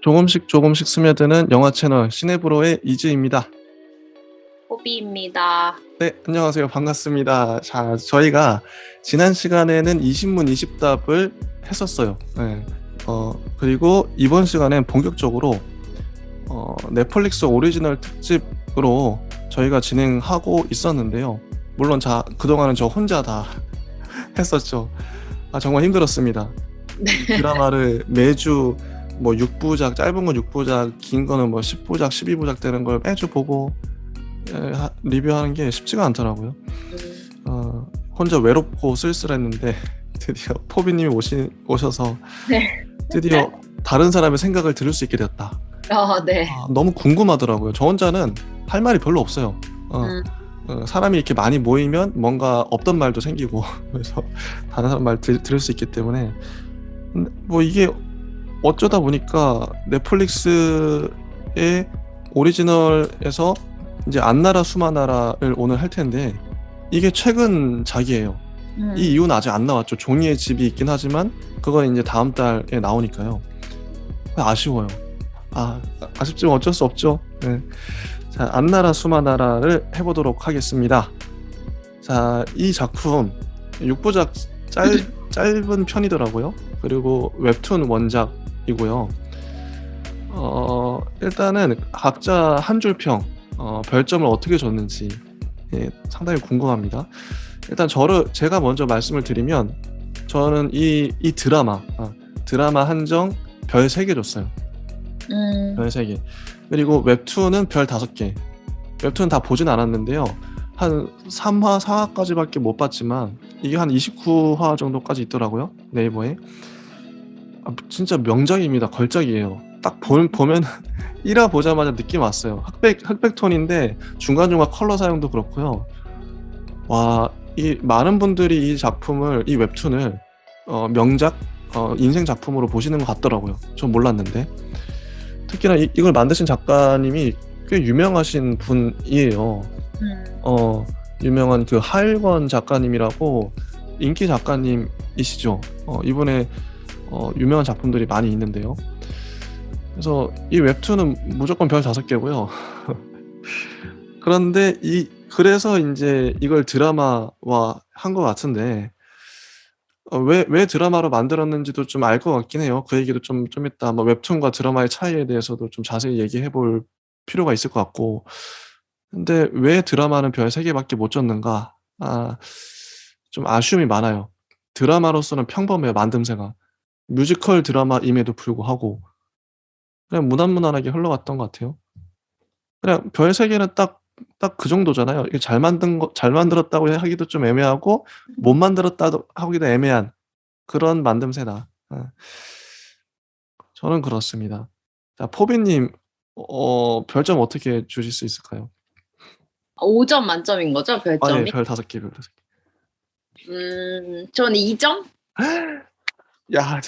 조금씩 조금씩 스며드는 영화 채널 시네브로의 이즈입니다. 호비입니다. 네, 안녕하세요. 반갑습니다. 자, 저희가 지난 시간에는 20문 20답을 했었어요. 네. 그리고 이번 시간엔 본격적으로 넷플릭스 오리지널 특집으로 저희가 진행하고 있었는데요. 물론 그동안은 저 혼자 다 했었죠. 정말 힘들었습니다. 드라마를 매주 뭐 6부작, 짧은 건 6부작, 긴 거는 뭐 10부작, 12부작 되는 걸 매주 보고 리뷰하는 게 쉽지가 않더라고요. 혼자 외롭고 쓸쓸했는데 드디어 포비님이 오셔서 네. 드디어 다른 사람의 생각을 들을 수 있게 되었다. 네. 너무 궁금하더라고요. 저 혼자는 할 말이 별로 없어요. 사람이 이렇게 많이 모이면 뭔가 없던 말도 생기고 그래서 다른 사람 말 들을 수 있기 때문에 뭐 이게 어쩌다 보니까 넷플릭스의 오리지널에서 이제 안나라 수마나라를 오늘 할 텐데 이게 최근 작이에요. 이 이유는 아직 안 나왔죠. 종이의 집이 있긴 하지만 그건 이제 다음 달에 나오니까요. 아쉬워요. 아쉽지만 어쩔 수 없죠. 네. 자, 안나라 수마나라를 해보도록 하겠습니다. 자, 이 작품 6부작 짧은 편이더라고요. 그리고 웹툰 원작이고요. 일단은 각자 한 줄 평, 별점을 어떻게 줬는지 상당히 궁금합니다. 일단 제가 먼저 말씀을 드리면 저는 이 드라마 한정 별 3개 줬어요. 별 3개. 그리고 웹툰은 별 5개. 웹툰 다 보진 않았는데요. 한 3화, 4화까지밖에 못 봤지만 이게 한 29화 정도까지 있더라고요. 네이버에. 진짜 명작입니다. 걸작이에요. 딱 보면 1화 보자마자 느낌 왔어요. 흑백 톤인데 중간중간 컬러 사용도 그렇고요. 와, 이 많은 분들이 이 웹툰을 명작, 인생 작품으로 보시는 것 같더라고요. 전 몰랐는데. 특히나 이걸 만드신 작가님이 꽤 유명하신 분이에요. 유명한 그 하일권 작가님이라고 인기 작가님이시죠. 이분의 유명한 작품들이 많이 있는데요. 그래서 이 웹툰은 무조건 별 5개고요. 그런데 그래서 이제 이걸 드라마화 한 것 같은데 왜 드라마로 만들었는지도 좀 알 것 같긴 해요. 그 얘기도 좀 이따 웹툰과 드라마의 차이에 대해서도 좀 자세히 얘기해 볼 필요가 있을 것 같고. 근데 왜 드라마는 별 3개밖에 못 줬는가? 좀 아쉬움이 많아요. 드라마로서는 평범해요, 만듦새가. 뮤지컬 드라마임에도 불구하고 그냥 무난무난하게 흘러갔던 것 같아요. 그냥 별 3개는 딱 그 정도잖아요. 이게 잘 만들었다고 하기도 좀 애매하고 못 만들었다고 하기도 애매한 그런 만듦새다. 저는 그렇습니다. 자, 포비님 별점 어떻게 주실 수 있을까요? 5점 만점인 거죠, 네, 별점이? 별 5개, 별 5개. 저는 2점? 야,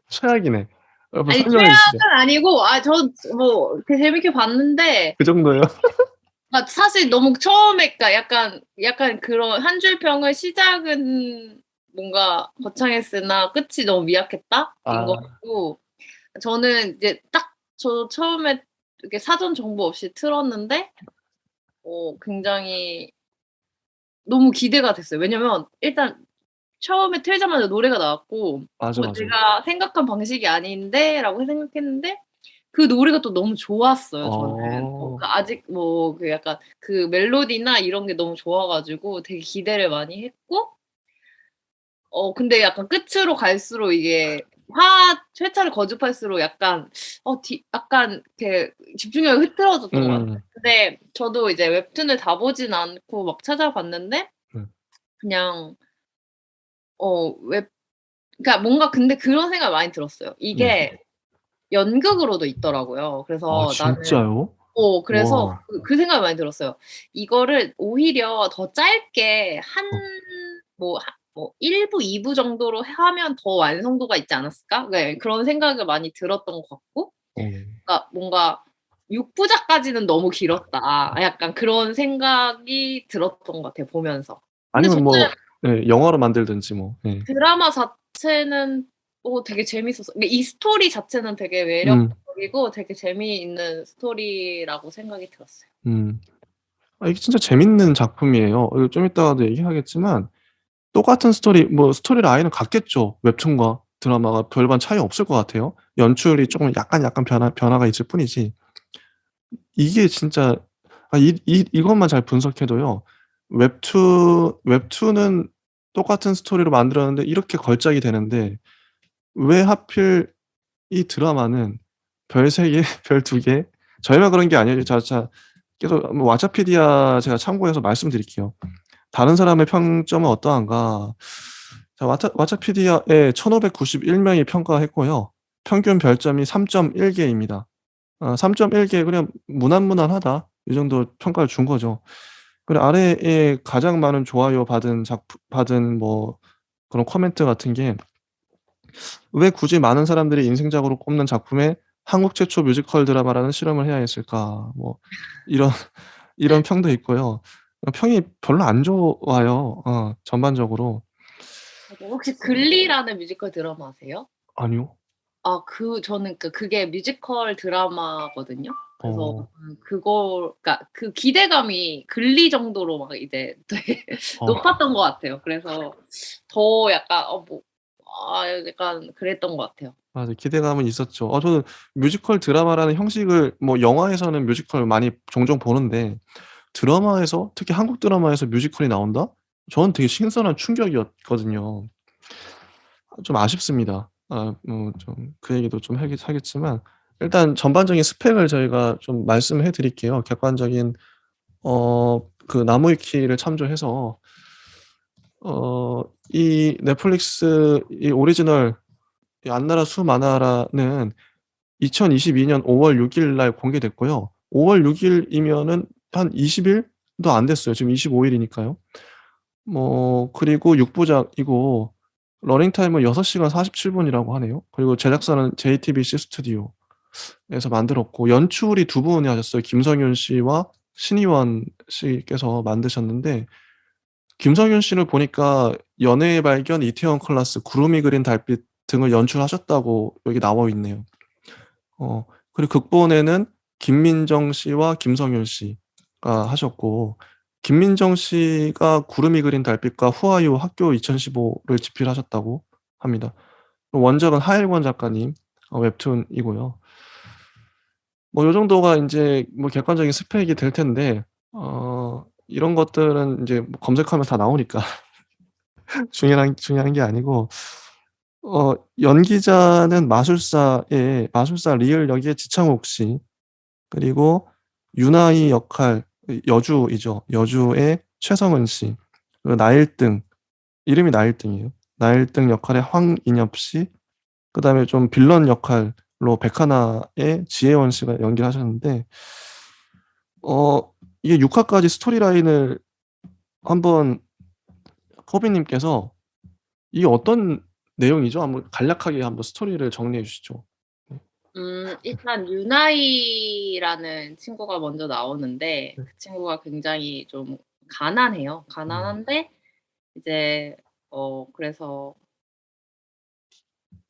최악이네. 아니, 설명해 주시죠. 최악은 아니고, 저 뭐, 재밌게 봤는데, 그 정도요? 사실 너무 처음에, 약간 그런 한 줄 평을 시작은 뭔가 거창했으나 끝이 너무 미약했다? 인 것 같고, 저는 이제 저 처음에 이렇게 사전 정보 없이 틀었는데, 굉장히 너무 기대가 됐어요. 왜냐면 일단 처음에 틀자마자 노래가 나왔고 맞아. 내가 생각한 방식이 아닌데라고 생각했는데 그 노래가 또 너무 좋았어요, 저는. 아직 약간 그 멜로디나 이런 게 너무 좋아 가지고 되게 기대를 많이 했고 근데 약간 끝으로 갈수록 이게 회차를 거듭할수록 약간 약간 이렇게 집중력이 흐트러졌던 것 같아요. 근데 저도 이제 웹툰을 다 보진 않고 막 찾아봤는데 그냥 그러니까 뭔가 근데 그런 생각이 많이 들었어요. 이게 연극으로도 있더라고요. 그래서 나는 진짜요? 그래서 와. 그 생각이 많이 들었어요. 이거를 오히려 더 짧게 뭐 1 부, 2부 정도로 하면 더 완성도가 있지 않았을까? 네, 그런 생각을 많이 들었던 것 같고 그러니까 뭔가 6부작까지는 너무 길었다. 약간 그런 생각이 들었던 것 같아요, 보면서. 근데 아니면 저는 영화로 만들든지 뭐. 네. 드라마 자체는 되게 재밌었어. 근데 이 스토리 자체는 되게 음. 매력적이고 되게 재미있는 스토리라고 생각이 들었어요. 음. 아 이게 진짜 재밌는 작품이에요. 좀 이따가도 얘기하겠지만 똑같은 스토리 뭐 스토리 라인은 같겠죠. 웹툰과 드라마가 별반 차이 없을 것 같아요. 연출이 쪼금 약간 변화가 있을 뿐이지. 이게 진짜 이것만 잘 분석해도요. 웹툰은 똑같은 스토리로 만들었는데 이렇게 걸작이 되는데 왜 하필 이 드라마는 별 3 개, 별 2 개 저희만 그런 게 아니에요. 자 계속 뭐 왓챠피디아 제가 참고해서 말씀드릴게요. 다른 사람의 평점은 어떠한가? 자 왓챠피디아에 1,591 명이 평가했고요. 평균 별점이 3.1 개입니다. 3.1 개 그냥 무난무난하다. 이 정도 평가를 준 거죠. 그리고 아래에 가장 많은 좋아요 받은 뭐 그런 코멘트 같은 게 "왜 굳이 많은 사람들이 인생작으로 꼽는 작품에 한국 최초 뮤지컬 드라마라는 실험을 해야 했을까?" 뭐 이런 이런 평도 있고요. 평이 별로 안 좋아요. 전반적으로. 맞아요. 혹시 글리라는 뮤지컬 드라마 아세요? 아니요. 저는 그게 뮤지컬 드라마거든요. 그래서 어. 그러니까 그 기대감이 글리 정도로 막 이제 되게 어. 높았던 것 같아요. 그래서 더 약간 약간 그랬던 것 같아요. 맞아요. 기대감은 있었죠. 저는 뮤지컬 드라마라는 형식을 뭐 영화에서는 뮤지컬 많이 종종 보는데 드라마에서 특히 한국 드라마에서 뮤지컬이 나온다? 저는 되게 신선한 충격이었거든요. 좀 아쉽습니다. 좀 그 얘기도 좀 하겠지만 일단 전반적인 스펙을 저희가 좀 말씀해 드릴게요. 객관적인 그 나무위키를 참조해서 이 넷플릭스 이 오리지널 이 안나라 수마나라는 2022년 5월 6일 날 공개됐고요. 5월 6 일이면은 한 20 일도 안 됐어요. 지금 25 일이니까요. 뭐 그리고 6 부작이고 러닝 타임은 6 시간 47 분이라고 하네요. 그리고 제작사는 JTBC 스튜디오에서 만들었고 연출이 두 분이 하셨어요. 김성윤 씨와 신희원 씨께서 만드셨는데 김성윤 씨를 보니까 연애의 발견, 이태원 클라스, 구름이 그린 달빛 등을 연출하셨다고 여기 나와 있네요. 그리고 극본에는 김민정 씨와 김성윤 씨가 하셨고 김민정 씨가 구름이 그린 달빛과 후아유 학교 2015를 집필하셨다고 합니다. 원작은 하일권 작가님 웹툰이고요. 뭐 요 정도가 인제 뭐 객관적인 스펙이 될 텐데 이런 것들은 인제 뭐 검색하면 다 나오니까 중요한 게 아니고 연기자는 마술사 리을 역의 지창욱 씨 그리고 유나이 역할 여주이죠. 여주의 최성은 씨 그리고 나일등 이름이 나일등이에요. 나일등 역할의 황인엽 씨 그다음에 좀 빌런 역할로 백하나의 지혜원 씨가 연기를 하셨는데 이게 6 화까지 스토리 라인을 한번 코비 님께서 이게 어떤 내용이죠? 한번 간략하게 한번 스토리를 정리해 주시죠. 네. 일단 유나이라는 친구가 먼저 나오는데 네. 그 친구가 굉장히 좀 가난해요. 음. 가난한데 이제 그래서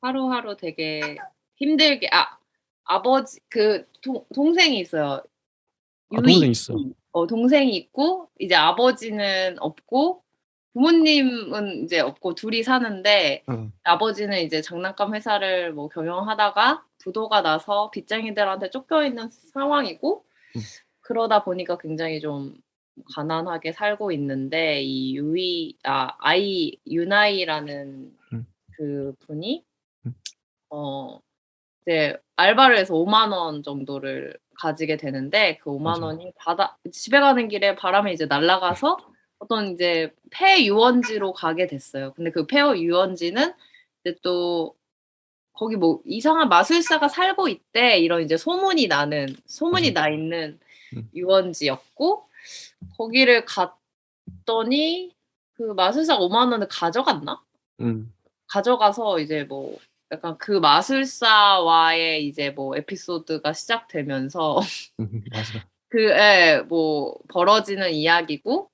하루하루 되게 힘들게 아버지 동생이 있어요. 동생 유이. 있어요. 동생이 있고 이제 아버지는 없고 부모님은 이제 없고 둘이 사는데 응. 아버지는 이제 장난감 회사를 뭐 경영하다가 부도가 나서 빚쟁이들한테 쫓겨 있는 상황이고 음. 그러다 보니까 굉장히 좀 가난하게 살고 있는데 이 유나이라는 음. 그분이 음. 어 이제 알바를 해서 5만 원 정도를 가지게 되는데 그 5만 맞아요. 원이 바다 집에 가는 길에 바람에 이제 날아가서 어떤 이제 폐유원지로 가게 됐어요. 근데 그 폐유원지는 이제 또 거기 뭐 "이상한 마술사가 살고 있대." 이런 이제 소문이 맞아요. 나 있는 음. 유원지였고 거기를 갔더니 그 마술사가 5만 원을 가져갔나? 음. 가져가서 이제 뭐 약간 그 마술사와의 이제 뭐 에피소드가 시작되면서 맞아요. 뭐 벌어지는 이야기고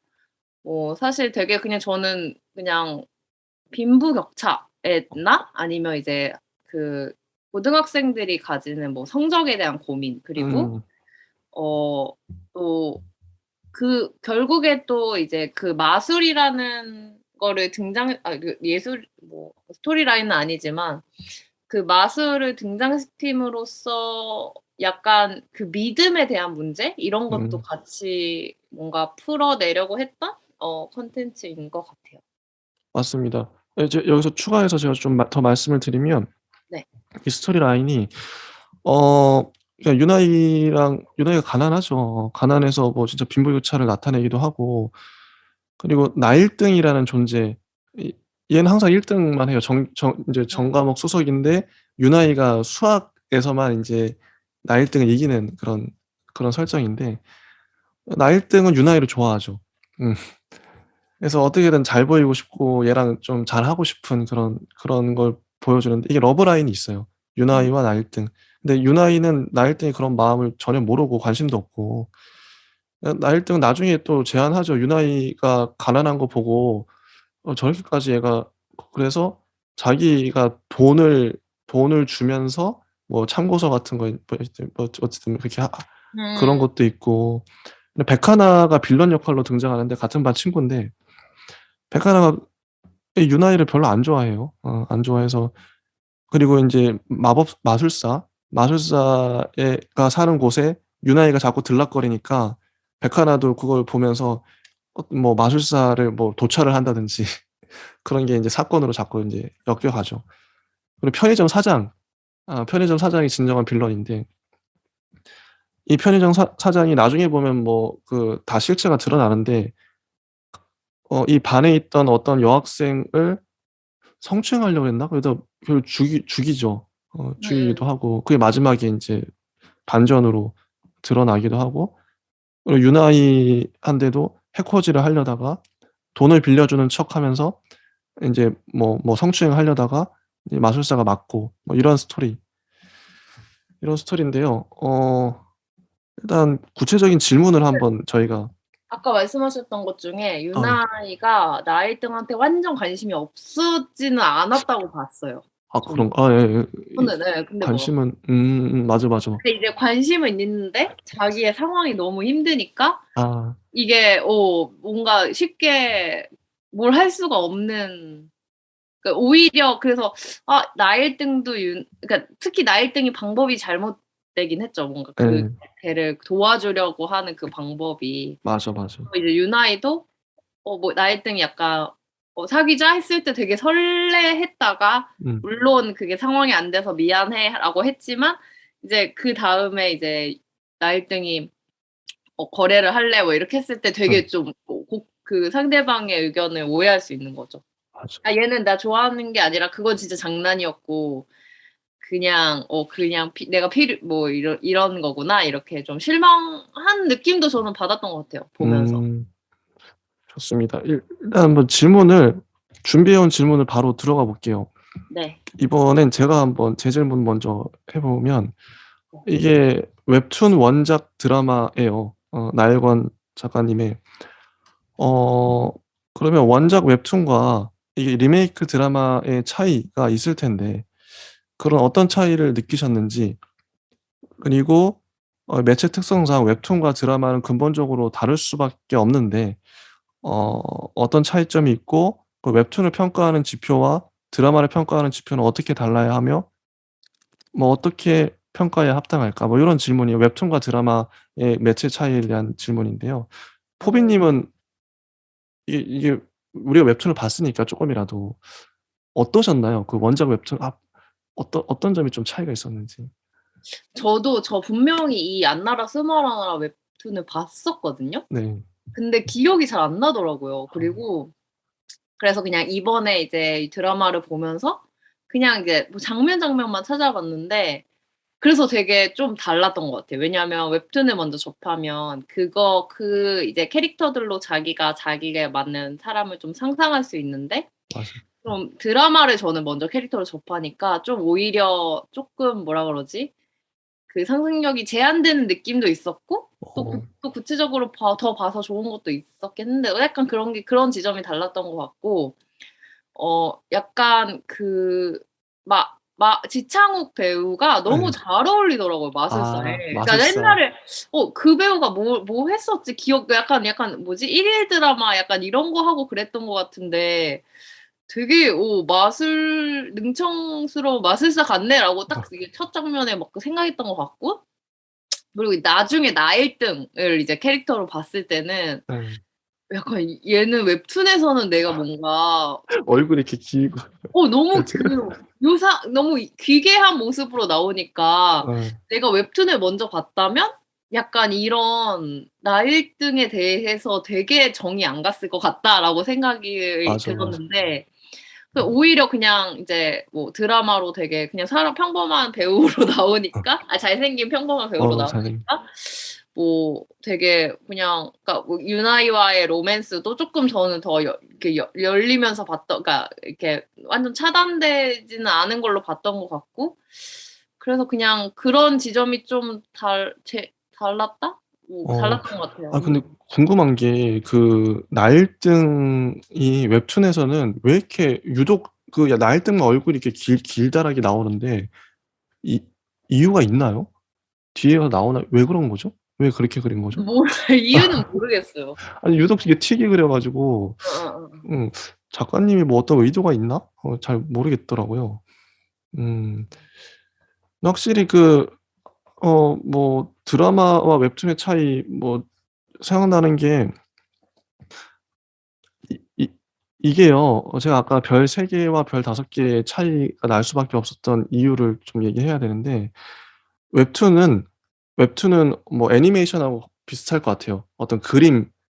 뭐 사실 되게 그냥 저는 그냥 빈부격차 애나 아니면 이제 그 고등학생들이 가지는 뭐 성적에 대한 고민 그리고 음, 또 결국에 또 이제 그 마술이라는 거를 그 예술 뭐 스토리라인은 아니지만 그 마술을 등장시킴으로써 약간 그 믿음에 대한 문제 이런 것도 음, 같이 뭔가 풀어내려고 했던 콘텐츠인 것 같아요. 맞습니다. 이제 여기서 추가해서 제가 좀 더 말씀을 드리면 네. 이 스토리 라인이 그러니까 유나이가 가난하죠. 가난해서 뭐 진짜 빈부유차를 나타내기도 하고 그리고 나일등이라는 존재 이 얘는 항상 1 등만 해요. 정 인제 전과목 수석인데 유나이가 수학에서만 인제 나일등을 이기는 그런 설정인데 나일등은 유나이를 좋아하죠. 음. 그래서 어떻게든 잘 보이고 싶고 얘랑 좀 잘하고 싶은 그런 걸 보여주는데 이게 러브라인이 있어요. 음. 유나이와 나일등. 근데 유나이는 나일등의 그런 마음을 전혀 모르고 관심도 없고 나일등은 나중에 또 제안하죠. 유나이가 가난한 거 보고 저렇게까지 얘가 그래서 자기가 돈을 주면서 뭐 참고서 같은 거 뭐 어쨌든 그렇게 그런 음. 것도 있고 근데 백하나가 빌런 역할로 등장하는데 같은 반 친구인데 백하나가 유나이를 별로 안 좋아해요. 안 좋아해서 그리고 인제 마술사가 사는 곳에 유나이가 자꾸 들락거리니까 백하나도 그걸 보면서 뭐 마술사를 뭐 도찰을 한다든지 그런 게 인제 사건으로 자꾸 인제 엮여가죠. 그리고 편의점 사장이 진정한 빌런인데 이 편의점 사장이 나중에 보면 뭐 다 실체가 드러나는데 이 반에 있던 어떤 여학생을 성추행하려고 했나? 그러다 결국 죽이죠. 죽이기도 하고 그게 마지막에 인제 반전으로 드러나기도 하고 그리고 유나이한테도 해코지를 하려다가 돈을 빌려주는 척하면서 인제 뭐 성추행을 하려다가 이 마술사가 맞고 뭐 이런 스토리인데요. 일단 구체적인 질문을 한번 저희가 아까 말씀하셨던 것 중에 아 유나이가 나일등한테 완전 관심이 없지는 않았다고 봤어요. 저는. 그런가? 예예. 이 저는 네. 근데 뭐 관심은 맞아. 근데 이제 관심은 있는데 자기의 상황이 너무 힘드니까 아 이게 뭔가 쉽게 뭘 할 수가 없는 오히려 그래서 나일등도 그러니까 특히 나일등이 방법이 잘못되긴 했죠. 뭔가 예. 걔를 도와주려고 하는 그 방법이. 맞아. 이제 유나이도 뭐 나일등이 약간 "사귀자." 했을 때 되게 설레했다가 음. 물론 그게 상황이 안 돼서 "미안해."라고 했지만 이제 그다음에 이제 나일등이 "거래를 할래?" 뭐 이렇게 했을 때 되게 좀 그 상대방의 의견을 오해할 수 있는 거죠. 맞아. '얘는 나 좋아하는 게 아니라 그건 진짜 장난이었고 그냥 내가 뭐 이런 거구나.' 이렇게 좀 실망한 느낌도 저는 받았던 것 같아요 보면서. 음 좋습니다. 일단 한번 준비해 온 질문을 바로 들어가 볼게요. 네. 이번엔 제가 한번 제 질문 먼저 해 보면 네. 이게 웹툰 원작 드라마예요. 나일권 작가님의. 어 그러면 원작 웹툰과 이게 리메이크 드라마의 차이가 있을 텐데 그런 어떤 차이를 느끼셨는지 그리고 매체 특성상 웹툰과 드라마는 근본적으로 다를 수밖에 없는데 어떤 차이점이 있고 그 웹툰을 평가하는 지표와 드라마를 평가하는 지표는 어떻게 달라야 하며 뭐 어떻게 평가해야 합당할까? 뭐 요런 질문이 웹툰과 드라마의 매체 차이에 대한 질문인데요. 포비 음. 님은 이게 우리가 웹툰을 봤으니까 쪼끔이라도 어떠셨나요? 그 원작 웹툰 어떤 점이 좀 차이가 있었는지. 저 분명히 이 안나라 스마라나 웹툰을 봤었거든요. 네. 근데 기억이 잘 안 나더라고요. 그리고 그래서 그냥 이번에 이제 이 드라마를 보면서 그냥 이제 뭐 장면만 찾아봤는데 그래서 되게 좀 달랐던 것 같아요. 왜냐하면 웹툰을 먼저 접하면 이제 캐릭터들로 자기가 맞는 사람을 좀 상상할 수 있는데 맞아요. 좀 드라마를 저는 먼저 캐릭터를 접하니까 좀 오히려 쪼끔 뭐라 그러지? 그 상상력이 제한되는 느낌도 있었고 어 또 구체적으로 더 봐서 좋은 것도 있었긴 한데 약간 그런 지점이 달랐던 것 같고 약간 지창욱 배우가 너무 네. 잘 어울리더라고요, 마술사에. 아, 그러니까 마술사. 옛날에 그 배우가 뭐 했었지? 약간 뭐지? 일일 드라마 약간 이런 거 하고 그랬던 것 같은데 되게 능청스러운 마술사 같네라고 딱 이게 첫 장면에 막 생각했던 것 같고 그리고 나중에 나일등을 이제 캐릭터로 봤을 때는 네. 약간 얘는 웹툰에서는 내가 뭔가 얼굴이 이렇게 길고. 너무 제가 너무 기괴한 모습으로 나오니까 네. 내가 웹툰을 먼저 봤다면 약간 이런 나일등에 대해서 되게 정이 안 갔을 것 같다라고 생각이 맞아, 맞아. 들었는데 오히려 그냥 이제 뭐 드라마로 되게 그냥 사람 평범한 배우로 나오니까 잘생긴 평범한 배우로 잘생. 나오니까 뭐 되게 그냥 그러니까 뭐 유나이와의 로맨스도 조금 저는 더 이렇게 열리면서 그러니까 이렇게 완전 차단되지는 않은 걸로 봤던 것 같고 그래서 그냥 그런 지점이 좀 달랐다? 뭐 어. 달랐던 것 같아요. 근데 궁금한 게 나일등이 웹툰에서는 왜 이렇게 유독 나일등만 얼굴이 이렇게 길다랗게 나오는데 이 이유가 있나요? 뒤에 나오나 왜 그런 거죠? 왜 그렇게 그린 거죠? 이유는 모르겠어요. 아니 유독 이게 튀게 그려 가지고 어어어. 음 작가님이 뭐 어떤 의도가 있나? 잘 모르겠더라고요. 음. 확실히 뭐 드라마와 웹툰의 차이 생각나는 게 이 이 이게요. 제가 아까 별 3 개와 별 5 개의 차이가 날 수밖에 없었던 이유를 좀 얘기해야 되는데 웹툰은 뭐 애니메이션하고 비슷할 것 같아요. 어떤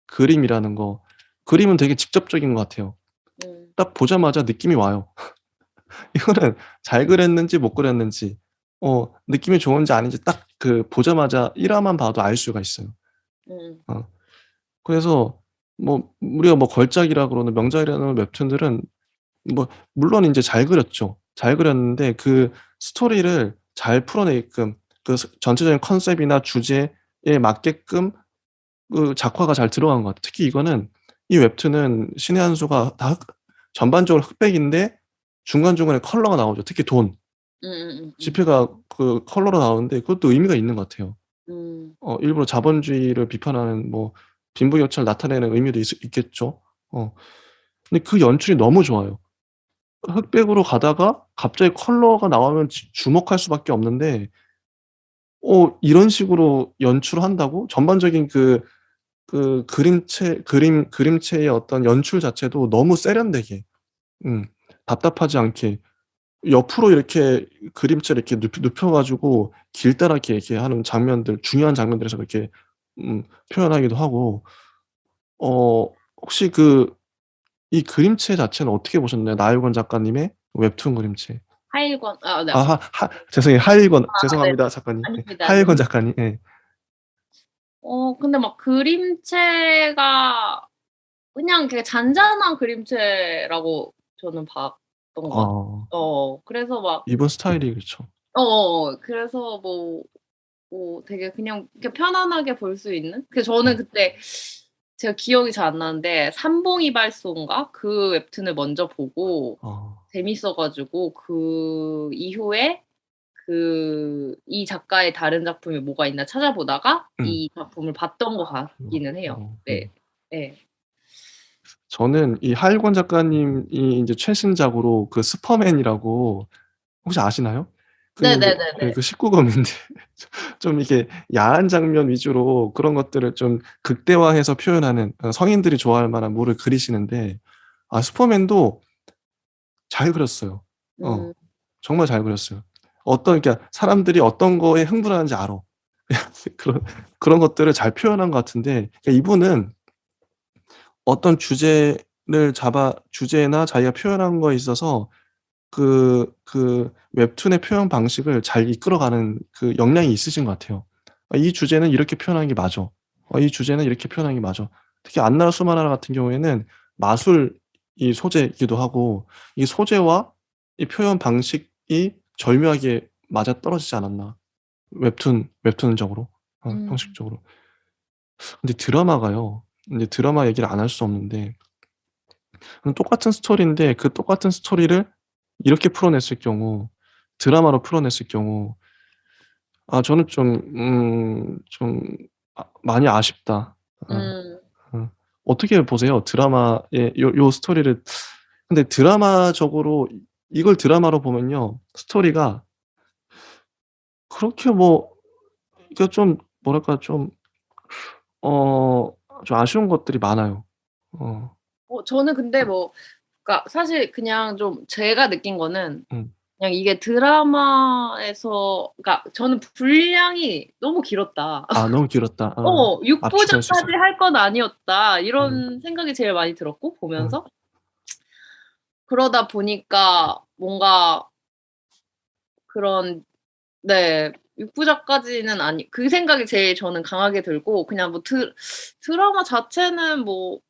그림이라는 거. 그림은 되게 직접적인 것 같아요. 음. 딱 보자마자 느낌이 와요. 이거는 잘 그렸는지 못 그렸는지 느낌이 좋은지 아닌지 딱 보자마자 1 화만 봐도 알 수가 있어요. 음. 어. 그래서 우리가 걸작이라 그러는 명작이라는 웹툰들은 물론 인제 잘 그렸죠. 잘 그렸는데 그 스토리를 잘 풀어내게끔 전체적인 컨셉이나 주제에 맞게끔 작화가 잘 들어간 것 같아요. 특히 이 웹툰은 신의 한 수가 다 전반적으로 흑백인데 중간중간에 컬러가 나오죠. 특히 돈. 음음음음. 지폐가 컬러로 나오는데 그것도 의미가 있는 것 같아요. 음. 일부러 자본주의를 비판하는 빈부격차를 나타내는 의미도 있겠죠. 근데 그 연출이 너무 좋아요. 흑백으로 가다가 갑자기 컬러가 나오면 주목할 수밖에 없는데 이런 식으로 연출을 한다고? 전반적인 그림체의 어떤 연출 자체도 너무 세련되게 음 답답하지 않게 옆으로 이렇게 그림체를 이렇게 눕혀 가지고 길다랗게 이렇게 하는 장면들 중요한 장면들에서 그렇게 표현하기도 하고 혹시 이 그림체 자체는 어떻게 보셨나요? 나일권 작가님의 웹툰 그림체. 하일권 네. 아 죄송해요. 하일권 네. 죄송합니다 작가님. 예. 아닙니다, 하일권 아닙니다. 작가님. 예. 근데 막 그림체가 그냥 되게 잔잔한 그림체라고 저는 봤던 것 같아요. 어. 그래서 막 이분 스타일이 그렇죠. 그래서 되게 그냥 이렇게 편안하게 볼 수 있는? 저는 그때 제가 기억이 잘 안 나는데 삼봉이발소인가? 그 웹툰을 먼저 보고 어. 재밌어 가지고 그 이후에 이 작가의 다른 작품이 뭐가 있나 찾아보다가 음. 이 작품을 봤던 것 같기는 해요. 네. 예. 저는 이 하일권 작가님이 인제 최신작으로 슈퍼맨이라고 혹시 아시나요? 그게 인제 네네네네. 19 금인데 좀 이렇게 야한 장면 위주로 그런 것들을 좀 극대화해서 표현하는 성인들이 좋아할 만한 뭐를 그리시는데 슈퍼맨도 잘 그렸어요. 어. 음. 정말 잘 그렸어요. 그러니까 사람들이 어떤 거에 흥분하는지 알아. 그런 것들을 잘 표현한 것 같은데 이분은 어떤 주제나 자기가 표현한 거에 있어서 웹툰의 표현 방식을 잘 이끌어가는 역량이 있으신 것 같아요. '이 주제는 이렇게 표현하는 게 맞아. 이 주제는 이렇게 표현하는 게 맞아.' 특히 안나라 수마나라 같은 경우에는 마술이 소재이기도 하고 이 소재와 이 표현 방식이 절묘하게 맞아떨어지지 않았나. 웹툰적으로 음. 형식적으로. 근데 드라마가요. 인제 드라마 얘기를 안 할 수 없는데 똑같은 스토리인데 그 똑같은 스토리를 이렇게 풀어냈을 경우, 드라마로 풀어냈을 경우, 저는 좀 많이 아쉽다. 어, 음. 어. 어떻게 보세요? 드라마의 요 스토리를. 근데 드라마적으로 이걸 드라마로 보면요, 스토리가 그렇게 뭐 이게 좀 뭐랄까 어 좀 아쉬운 것들이 많아요. 어. 저는 근데 뭐 그러니까 사실 그냥 좀 제가 느낀 거는 음. 그냥 이게 드라마에서 그러니까 저는 분량이 너무 길었다. 너무 길었다. 6 압축할 수 부작까지 있었다. 할 건 아니었다. 음. 이런 생각이 제일 많이 들었고 음. 보면서. 그러다 보니까 뭔가 그런 네. 6 부작까지는 아니 그 생각이 제일 저는 강하게 들고 그냥 뭐 드라마 자체는 뭐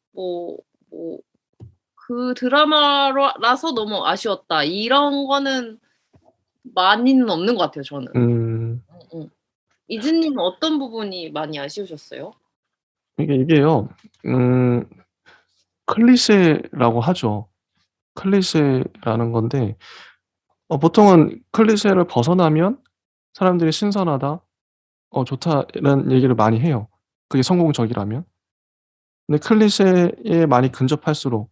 그 드라마로 라서 너무 아쉬웠다. 이런 거는 많이는 없는 것 같아요 저는. 음. 음음. 이즈님은 어떤 부분이 많이 아쉬우셨어요? 이게요. 음 클리셰라고 하죠. 클리셰라는 건데 보통은 클리셰를 벗어나면 사람들이 "신선하다. 좋다." 이런 얘기를 많이 해요, 그게 성공적이라면. 근데 클리셰에 많이 근접할수록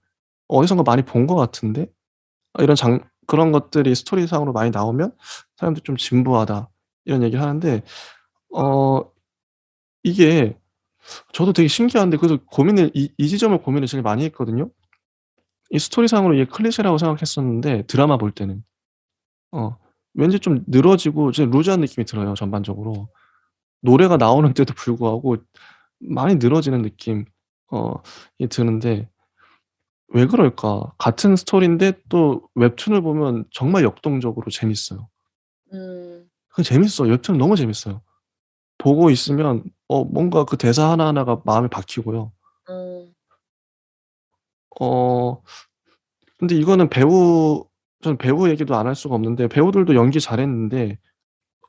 어디선가 많이 본 것 같은데 이런 그런 것들이 스토리상으로 많이 나오면 사람들이 좀 "진부하다." 이런 얘기를 하는데 어 이게 저도 되게 신기한데 그래서 이 지점을 고민을 제일 많이 했거든요. 이 스토리상으로 이게 클리셰라고 생각했었는데 드라마 볼 때는 어 왠지 좀 늘어지고 좀 루즈한 느낌이 들어요 전반적으로. 노래가 나오는데도 불구하고 많이 늘어지는 느낌 어 이 드는데 왜 그럴까? 같은 스토리인데 또 웹툰을 보면 정말 역동적으로 재밌어요. 음. 그게 재밌어요. 웹툰 너무 재밌어요. 보고 있으면 뭔가 그 대사 하나하나가 마음에 박히고요. 음. 어 근데 이거는 저는 배우 얘기도 안 할 수가 없는데 배우들도 연기 잘했는데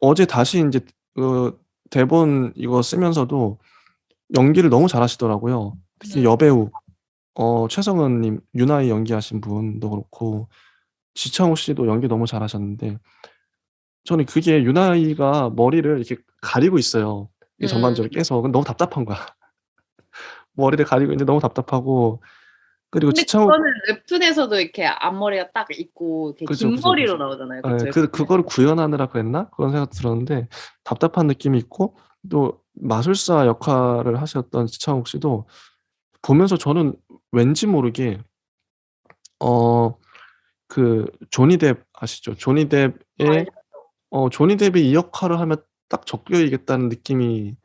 어제 다시 인제 그 대본 이거 쓰면서도 연기를 너무 잘하시더라고요. 특히 네. 여배우 최성은 님 유나이 연기하신 분도 그렇고 지창욱 씨도 연기 너무 잘하셨는데 저는 그게 유나이가 머리를 이렇게 가리고 있어요, 이게 음. 전반적으로 계속. 너무 답답한 거야. 머리를 가리고 있는데 너무 답답하고 그리고 근데 지창욱 그거는 웹툰에서도 이렇게 앞머리가 딱 있고 이렇게 그죠, 긴 그죠, 머리로 그죠. 나오잖아요. 예. 그쵸? 웹툰에. 그거를 구현하느라 그랬나? 그런 생각도 들었는데 답답한 느낌이 있고 또 마술사 역할을 하셨던 지창욱 씨도 보면서 저는 왠지 모르게 어 조니 뎁 아시죠? 알죠. 조니 뎁이 이 역할을 하면 딱 적격이겠다는 느낌이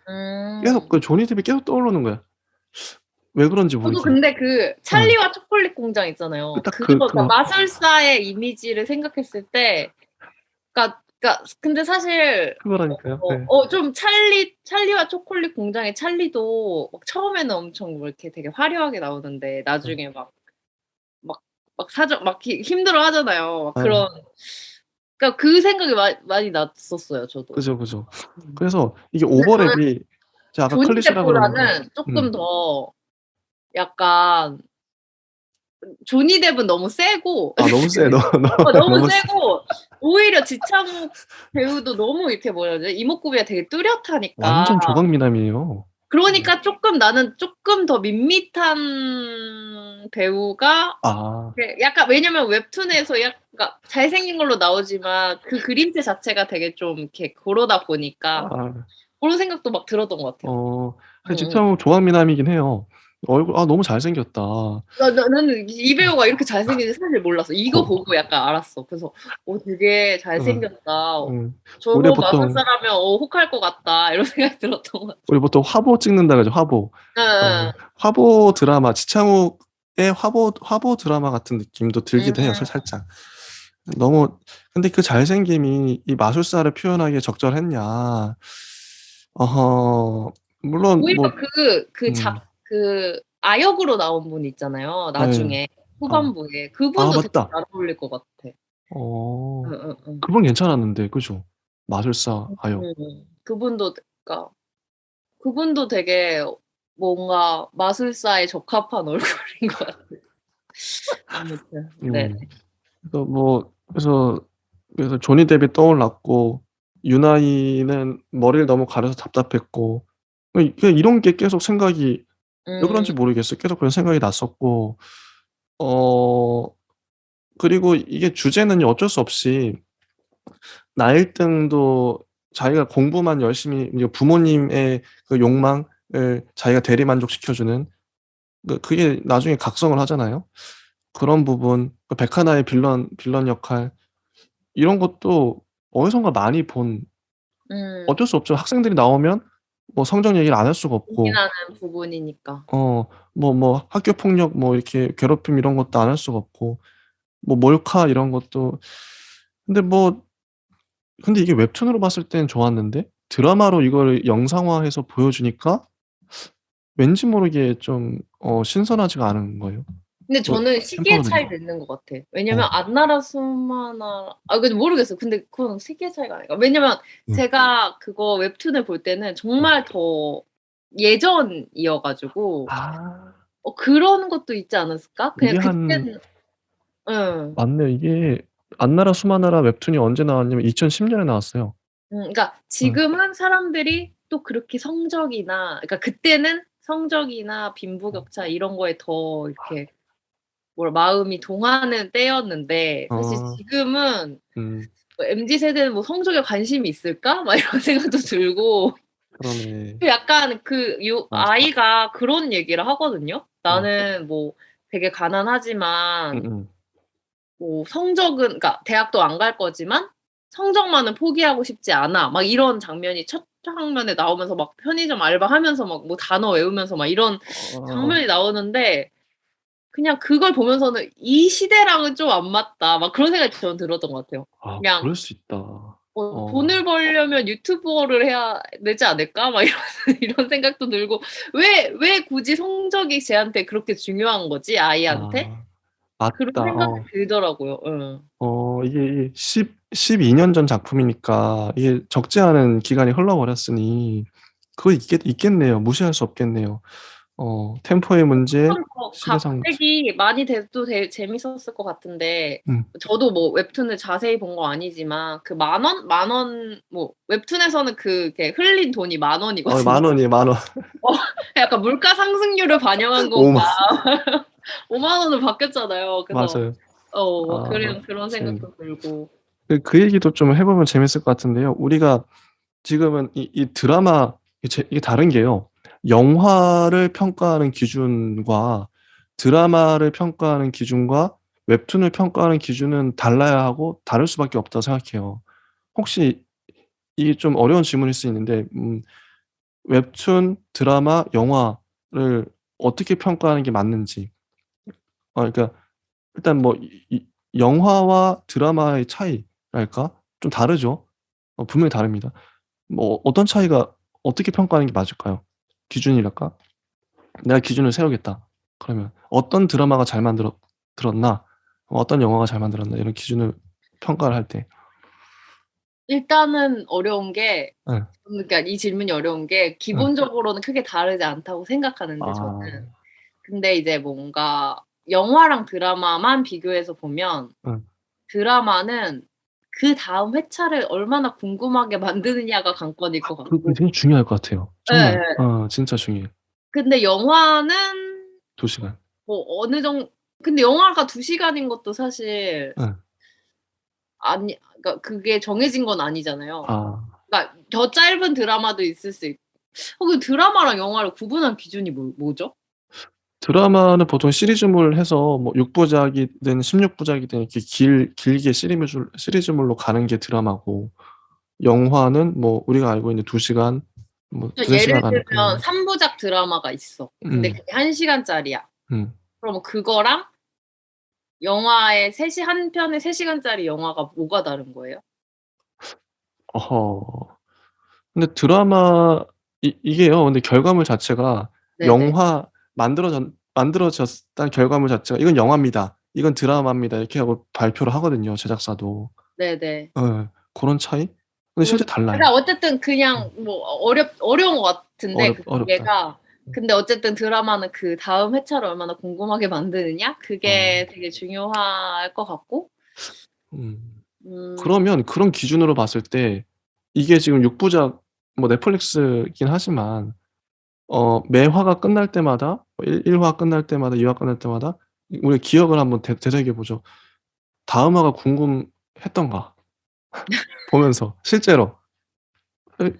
계속 음. 조니 뎁이 계속 떠오르는 거야. 왜 그런지 저도 모르게. 근데 그 예. 찰리와 초콜릿 공장 있잖아요. 딱 그거 그러니까 그 마술사의 이미지를 생각했을 때 그러니까 근데 사실 그거라니까요. 예. 좀 찰리와 초콜릿 공장의 찰리도 막 처음에는 엄청 뭐 이렇게 되게 화려하게 나오는데 예. 나중에 막 사정 막 힘들어 하잖아요. 막 예. 그런 그러니까 그 생각이 많이 났었어요 저도. 그죠, 그죠. 음. 그래서 이게 근데 저는 오버랩이 제가 아까 조니 클리셰라 그러는데 뎁보다는 쪼끔 음. 더 약간 조니 뎁은 너무 세고 너무 세. 너무 너무 세. 세고 오히려 지창욱 배우도 너무 이렇게 뭐라 그러지? 이목구비가 되게 뚜렷하니까 완전 조각미남이에요. 그러니까 쪼끔 나는 쪼끔 더 밋밋한 배우가 아. 약간 왜냐면 웹툰에서 그러니까 잘생긴 걸로 나오지만 그 그림체 자체가 되게 좀 이렇게 고러다 보니까 아. 고런 생각도 막 들었던 것 같아요. 근데 음음. 지창욱 조각미남이긴 해요. 얼굴 너무 잘생겼다. 나는 이 배우가 이렇게 잘생긴지 사실 몰랐어. 이거 어. 보고 약간 알았어. 그래서 되게 어. 잘생겼다. 우리가 저거 보통 마술사라면 혹할 것 같다. 이런 생각이 들었던 것 같아요. 화보 찍는다 그러죠, 화보. 예예. 화보 드라마 지창욱의 화보 드라마 같은 느낌도 들기도 해요, 음. 살짝. 너무 근데 그 잘생김이 이 마술사를 표현하기에 적절했냐. 어허. 물론 오히려 뭐 음. 그 아역으로 나온 분 있잖아요, 예. 나중에 아. 후반부에. 그분도 되게 맞다. 잘 어울릴 것 같아. 어. 응응응. 그분 괜찮았는데 그죠? 마술사 아역. 그분도 그러니까 그분도 되게 뭔가 마술사에 적합한 얼굴인 것 같아. 아무튼 네. 음. 그래서 조니 뎁이 떠올랐고 유나이는 머리를 너무 가려서 답답했고 그냥 이런 게 계속 생각이 왜 음 그런지 모르겠어요. 계속 그런 생각이 났었고 어 그리고 이게 주제는 어쩔 수 없이 나일 등도 자기가 공부만 열심히 이제 부모님의 그 욕망을 자기가 대리만족시켜 주는 그게 나중에 각성을 하잖아요. 그런 부분 백하나의 빌런 역할 이런 것도 어디선가 많이 본 음. 어쩔 수 없죠. 학생들이 나오면 뭐 성적 얘기를 안 할 수가 없고 고민하는 부분이니까. 어 학교 폭력 뭐 이렇게 괴롭힘 이런 것도 안 할 수가 없고 뭐 몰카 이런 것도 근데 근데 이게 웹툰으로 봤을 땐 좋았는데 드라마로 이걸 영상화해서 보여주니까 왠지 모르게 좀 신선하지가 않은 거예요. 근데 뭐 저는 시기의 템포가 느리고. 차이도 있는 것 같아. 왜냐면 어. 안나라 수마나 근데 모르겠어요. 근데 그건 시기의 차이가 아닐까. 왜냐면 네. 제가 그거 웹툰을 볼 때는 네. 정말 더 예전이어 가지고 아. 그런 것도 있지 않았을까? 그냥 이게 한 그때는 예. 맞네요. 이게 안나라 수마나라 웹툰이 언제 나왔냐면 2010 년에 나왔어요. 그러니까 어. 지금은 사람들이 또 그렇게 성적이나 그러니까 그때는 성적이나 빈부격차 이런 거에 더 이렇게 마음이 동하는 때였는데 사실 아. 지금은 음. MZ 세대는 뭐 '성적에 관심이 있을까?' 막 이런 생각도 들고 그러네. 약간 맞아. 아이가 그런 얘기를 하거든요. 음. "나는 뭐 되게 가난하지만 음음. 뭐 성적은 그러니까 대학도 안 갈 거지만 성적만은 포기하고 싶지 않아." 막 이런 장면이 첫 장면에 나오면서 막 편의점 알바하면서 막 뭐 단어 외우면서 막 이런 어어어. 장면이 나오는데 그냥 그걸 보면서는 '이 시대랑은 좀 안 맞다.' 막 그런 생각이 저는 들었던 것 같아요. 아 그냥 그럴 수 있다. '돈을 어. 벌려면 유튜버를 해야 되지 않을까?' 막 이런 생각도 들고 '왜 굳이 성적이 쟤한테 그렇게 중요한 거지 아이한테?' 아 그런 맞다. 생각이 들더라고요. 예. 이게 12년 전 작품이니까 이게 적지 않은 기간이 흘러 버렸으니 그거 있겠네요. 무시할 수 없겠네요. 템포의 문제, 쪼끔 더 시대상 문제. 각색이 많이 돼도 재밌었을 것 같은데 음. 저도 뭐 웹툰을 자세히 본 거 아니지만 그 만 원 뭐 웹툰에서는 이렇게 흘린 돈이 만 원이거든요. 10,000원이에요, 10,000원. 어 약간 물가 상승률을 반영한 건가 50,000 5만 원으로 바뀌었잖아요. 그래서 맞아요. 막 아 그런 재밌네. 생각도 들고. 그 얘기도 좀 해 보면 재밌을 것 같은데요. 우리가 지금은 이 드라마 이게 다른 게요. 영화를 평가하는 기준과 드라마를 평가하는 기준과 웹툰을 평가하는 기준은 달라야 하고 다를 수밖에 없다고 생각해요. 혹시 이게 좀 어려운 질문일 수 있는데 웹툰, 드라마, 영화를 어떻게 평가하는 게 맞는지. 그러니까 일단 이 영화와 드라마의 차이랄까? 좀 다르죠. 분명히 다릅니다. 어떤 차이가 어떻게 평가하는 게 맞을까요? 기준이랄까? 내가 기준을 세우겠다. 그러면 어떤 드라마가 잘 들었나? 어떤 영화가 잘 만들었나? 이런 기준을 평가를 할 때. 일단은 어려운 게 예. 그러니까 이 질문이 어려운 게 예. 기본적으로는 크게 다르지 않다고 생각하는데 저는. 아. 근데 이제 뭔가 영화랑 드라마만 비교해서 보면 예. 드라마는 그다음 회차를 얼마나 궁금하게 만드느냐가 관건일 것 그게 같고 되게 중요할 것 같아요. 정말. 예예. 진짜 중요해요. 근데 영화는 2 시간. 뭐 어느 정 근데 영화가 2 시간인 것도 사실 예. 그러니까 그게 정해진 건 아니잖아요. 아. 그러니까 더 짧은 드라마도 있을 수 있고 그 드라마랑 영화를 구분할 기준이 뭐죠? 드라마는 보통 시리즈물 해서 6 부작이든 16 부작이든 이렇게 길게 시리즈물로 가는 게 드라마고 영화는 우리가 알고 있는 2 시간 그러니까 2-3 예를 시간 안에 끝나는 들면 거죠. 3 부작 드라마가 있어. 근데 음. 그게 1 시간짜리야. 음. 그러면 그거랑 영화의 3 시 한 편의 3 시간짜리 영화가 뭐가 다른 거예요? 어허. 근데 드라마 이게요. 근데 결과물 자체가 네네. 영화 만들어졌다는 결과물 자체가 "이건 영화입니다. 이건 드라마입니다." 이렇게 하고 발표를 하거든요, 제작사도. 네네. 예. 고런 차이? 근데 실제 그러니까 달라요. 어쨌든 그냥 음. 어려운 것 같은데 그 어렵다. 기계가 근데 어쨌든 드라마는 그 다음 회차를 얼마나 궁금하게 만드느냐? 어. 그게 되게 중요할 것 같고. 음. 음. 그러면 그런 기준으로 봤을 때 이게 지금 6 부작 뭐 넷플릭스이긴 하지만 매 화가 끝날 때마다 1 화 끝날 때마다 2화 끝날 때마다 우리 기억을 한번 되새겨 보죠. 다음 화가 궁금했던가 보면서 실제로.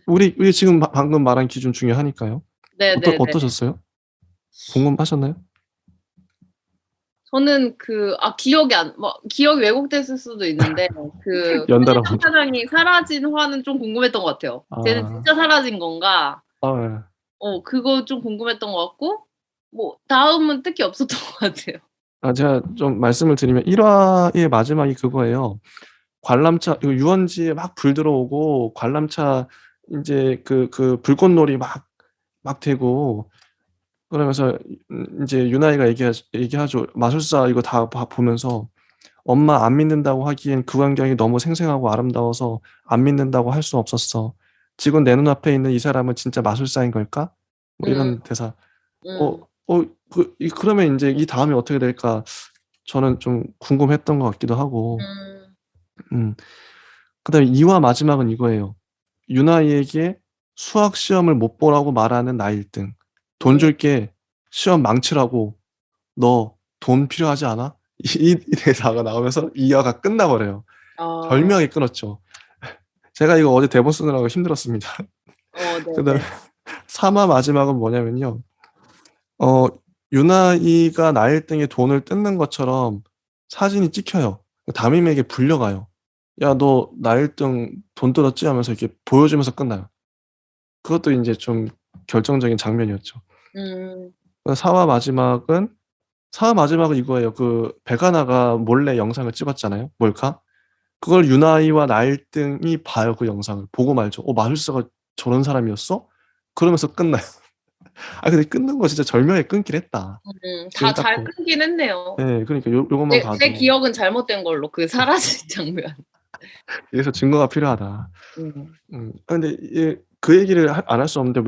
우리 지금 방금 말한 기준 중요하니까요. 네네네. 어떠셨어요? 궁금하셨나요? 저는 기억이 기억이 왜곡됐을 수도 있는데 연달아 편의점 본다. 사장이 사라진 화는 좀 궁금했던 것 같아요. 쟤는 아. 진짜 사라진 건가? 아 예. 그거 좀 궁금했던 것 같고 뭐 다음은 특히 없었던 것 같아요. 제가 좀 말씀을 드리면 1 화의 마지막이 그거예요. 관람차 유원지에 막 불 들어오고 관람차 인제 불꽃놀이 막 되고 그러면서 인제 유나이가 얘기하죠. "마술사 이거 다 보면서 엄마 안 믿는다고 하기엔 그 광경이 너무 생생하고 아름다워서 안 믿는다고 할 수 없었어. 지금 내 눈앞에 있는 이 사람은 진짜 마술사인 걸까?" 뭐 음. 이런 대사. 어 음. 그러면 인제 이 다음에 어떻게 될까 저는 좀 궁금했던 것 같기도 하고. 음. 음. 그다음에 2화 마지막은 이거예요. 유나이에게 수학 시험을 못 보라고 말하는 나 1 등. "돈 음. 줄게. 시험 망치라고. 너 돈 필요하지 않아?" 이 대사가 나오면서 2 화가 끝나 버려요. 아. 절묘하게 끊었죠. 제가 이거 어제 대본 쓰느라고 힘들었습니다. 그다음에 네네. 3화 마지막은 뭐냐면요. 어 유나이가 나 1 등의 돈을 뜯는 것처럼 사진이 찍혀요. 담임에게 불려가요. "야 너 나 1등 돈 뜯었지?" 하면서 이렇게 보여주면서 끝나요. 그것도 인제 좀 결정적인 장면이었죠. 음. 4화 마지막은 4화 마지막은 이거예요. 백아나가 몰래 영상을 찍었잖아요, 몰카. 그걸 유나이와 나 1 등이 봐요, 그 영상을. 보고 말죠. 마술사가 저런 사람이었어?" 그러면서 끝나요. 근데 끊는 거 진짜 절묘하게 끊긴 했다. 다 지금 딱 잘 끊긴 했네요. 예. 그러니까 요것만 제 봐도 기억은 잘못된 걸로 사라진 장면. 여기서 증거가 필요하다. 음. 근데 그 얘기를 안 할 수 없는데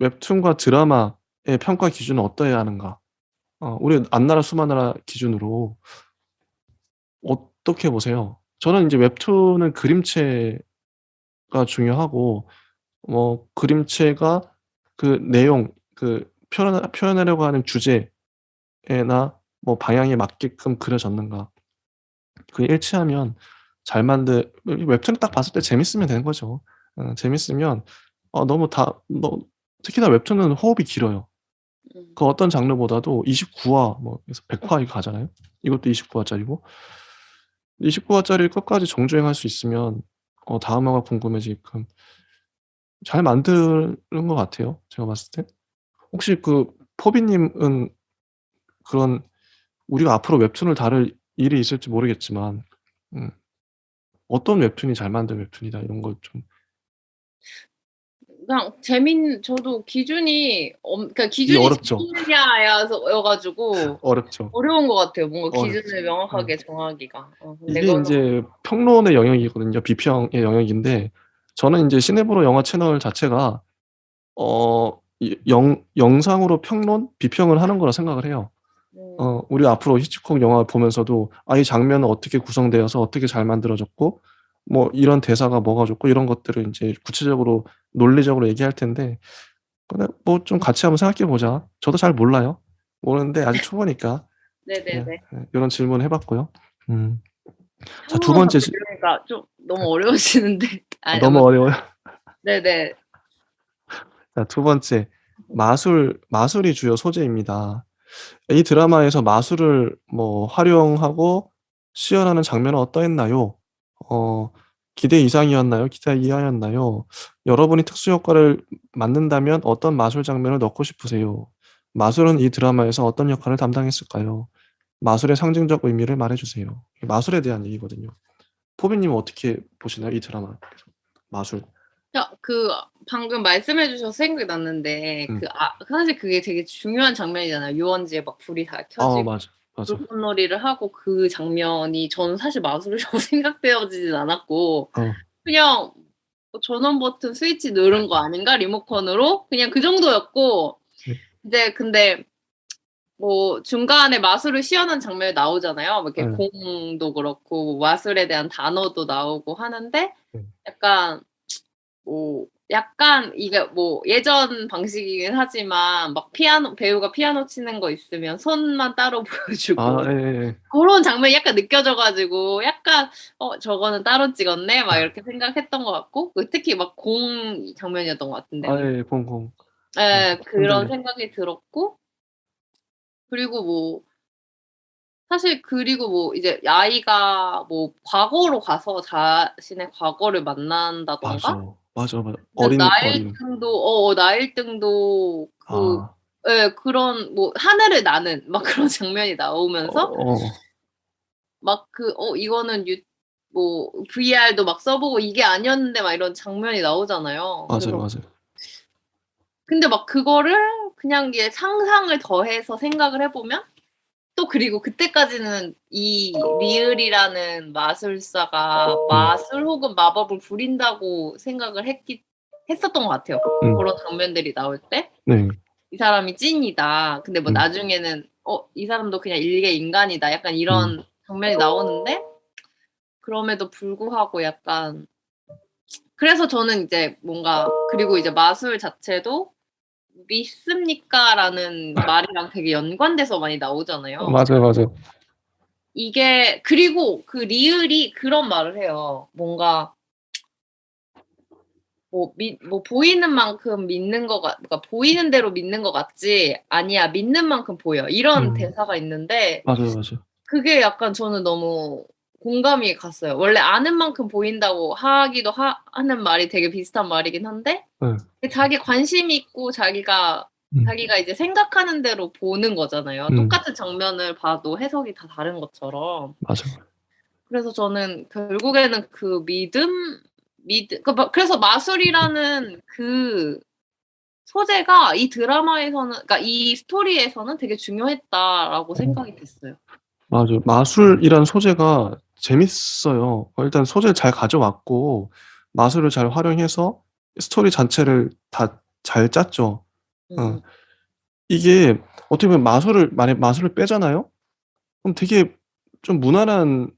웹툰과 드라마의 평가 기준은 어떠해야 하는가? 우리 안나라 수마나라 기준으로 어떻게 보세요? 저는 인제 웹툰은 그림체가 중요하고 그림체가 내용 표현하려고 하는 주제나 방향에 맞게끔 그려졌는가. 그게 일치하면 잘 만든 웹툰을 딱 봤을 때 재밌으면 되는 거죠. 재밌으면 너무 특히나 웹툰은 호흡이 길어요. 음. 그 어떤 장르보다도 29화 그래서 100화 이거 가잖아요. 이것도 29 화짜리고. 29 화짜리를 끝까지 정주행할 수 있으면 다음 화가 궁금해지게끔 잘 만드는 것 같아요, 제가 봤을 때. 혹시 포비 님은 그런 우리가 앞으로 웹툰을 다룰 일이 있을지 모르겠지만 음 어떤 웹툰이 잘 만든 웹툰이다 이런 걸 좀 그냥 저도 기준이 그러니까 이게 기준이 어렵죠. 재밌느냐야서 여 가지고 어렵죠. 어려운 것 같아요. 뭔가 어렵죠. 기준을 예. 명확하게 정하기가. 근데 이게 그거는 인제 평론의 영역이거든요. 비평의 영역인데 저는 인제 시네브로 영화 채널 자체가 이 영상으로 비평을 하는 거라 생각을 해요. 음. 우리 앞으로 히치콕 영화 보면서도 이 장면은 어떻게 구성되어서 어떻게 잘 만들어졌고 이런 대사가 뭐가 좋고 이런 것들을 인제 구체적으로 논리적으로 얘기할 텐데 그래 좀 같이 한번 생각해 보자. 저도 잘 몰라요. 모르는데 아직 초보니까 그냥 네네네. 요런 질문 해 봤고요. 음. 자 두 평론을 번째 갑자기 이러니까 좀 너무 어려워지는데. 너무 아무튼 어려워요? 네네. 자 두 번째 마술이 주요 소재입니다. 이 드라마에서 마술을 활용하고 시연하는 장면은 어떠했나요? 어 기대 이상이었나요? 기대 이하였나요? 여러분이 특수 효과를 맡는다면 어떤 마술 장면을 넣고 싶으세요? 마술은 이 드라마에서 어떤 역할을 담당했을까요? 마술의 상징적 의미를 말해 주세요. 마술에 대한 얘기거든요. 포비 님은 어떻게 보시나요? 이 드라마 마술. 방금 말씀해 주셔서 생각이 났는데 음. 사실 그게 되게 중요한 장면이잖아요. 유원지에 막 불이 다 켜지고 맞아. 맞아. 불꽃놀이를 하고 그 장면이 저는 사실 마술이라고 생각되어지진 않았고 어. 그냥 뭐 전원 버튼 스위치 누른 거 아닌가 리모컨으로 그냥 그 정도였고 네. 이제 근데 뭐 중간에 마술을 시연한 장면이 나오잖아요. 뭐 이렇게 네. 공도 그렇고 마술에 대한 단어도 나오고 하는데 네. 약간 뭐 약간 이게 뭐 예전 방식이긴 하지만 막 피아노 배우가 피아노 치는 거 있으면 손만 따로 보여주고 예. 그런 장면이 약간 느껴져 가지고 약간 '저거는 따로 찍었네.' 막 이렇게 생각했던 것 같고 특히 막 공 장면이었던 것 같은데 예, 공공. 예 그런 흔들림. 생각이 들었고 그리고 뭐 사실 그리고 뭐 이제 아이가 뭐 과거로 가서 자신의 과거를 맞아. 만난다든가 맞아, 맞아. 그러니까 어린. 나일등도 그 아, 예 그런 뭐 하늘을 나는 막 그런 장면이 나오면서 어, 막 이거는 뭐 VR도 막 써 보고 이게 아니었는데 막 이런 장면이 나오잖아요. 맞아요, 그래서 맞아요. 근데 막 그거를 그냥 이게 상상을 더해서 생각을 해 보면 또 그리고 그때까지는 이 리을이라는 마술사가 마술 혹은 마법을 부린다고 생각을 했었던 것 같아요. 고런 장면들이 나올 때. 네. 이 사람이 찐이다. 근데 뭐 나중에는 이 사람도 그냥 일개 인간이다. 약간 이런 장면이 나오는데 그럼에도 불구하고 약간 그래서 저는 이제 뭔가 그리고 이제 마술 자체도 "믿습니까?"라는 말이랑 되게 연관돼서 많이 나오잖아요. 맞아요, 맞아요. 이게 그리고 그 리을이 그런 말을 해요. 뭔가 뭐 "보이는 만큼 믿는 거 그러니까 보이는 대로 믿는 것 같지 아니야. 믿는 만큼 보여." 이런 대사가 있는데 맞아요, 맞아요. 그게 약간 저는 너무 공감이 갔어요. 원래 아는 만큼 보인다고 하기도 하는 말이 되게 비슷한 말이긴 한데 네. 자기 관심이 있고 자기가 이제 생각하는 대로 보는 거잖아요. 똑같은 장면을 봐도 해석이 다 다른 것처럼. 맞아요. 그래서 저는 결국에는 그 그래서 마술이라는 그 소재가 이 드라마에서는 그러니까 이 스토리에서는 되게 중요했다라고 생각이 됐어요. 맞아요. 마술이란 소재가 재밌어요. 일단 소재를 잘 가져왔고 마술을 잘 활용해서 스토리 자체를 다 잘 짰죠. 어. 음. 이게 어떻게 보면 만약 마술을 빼잖아요? 그럼 되게 좀 무난한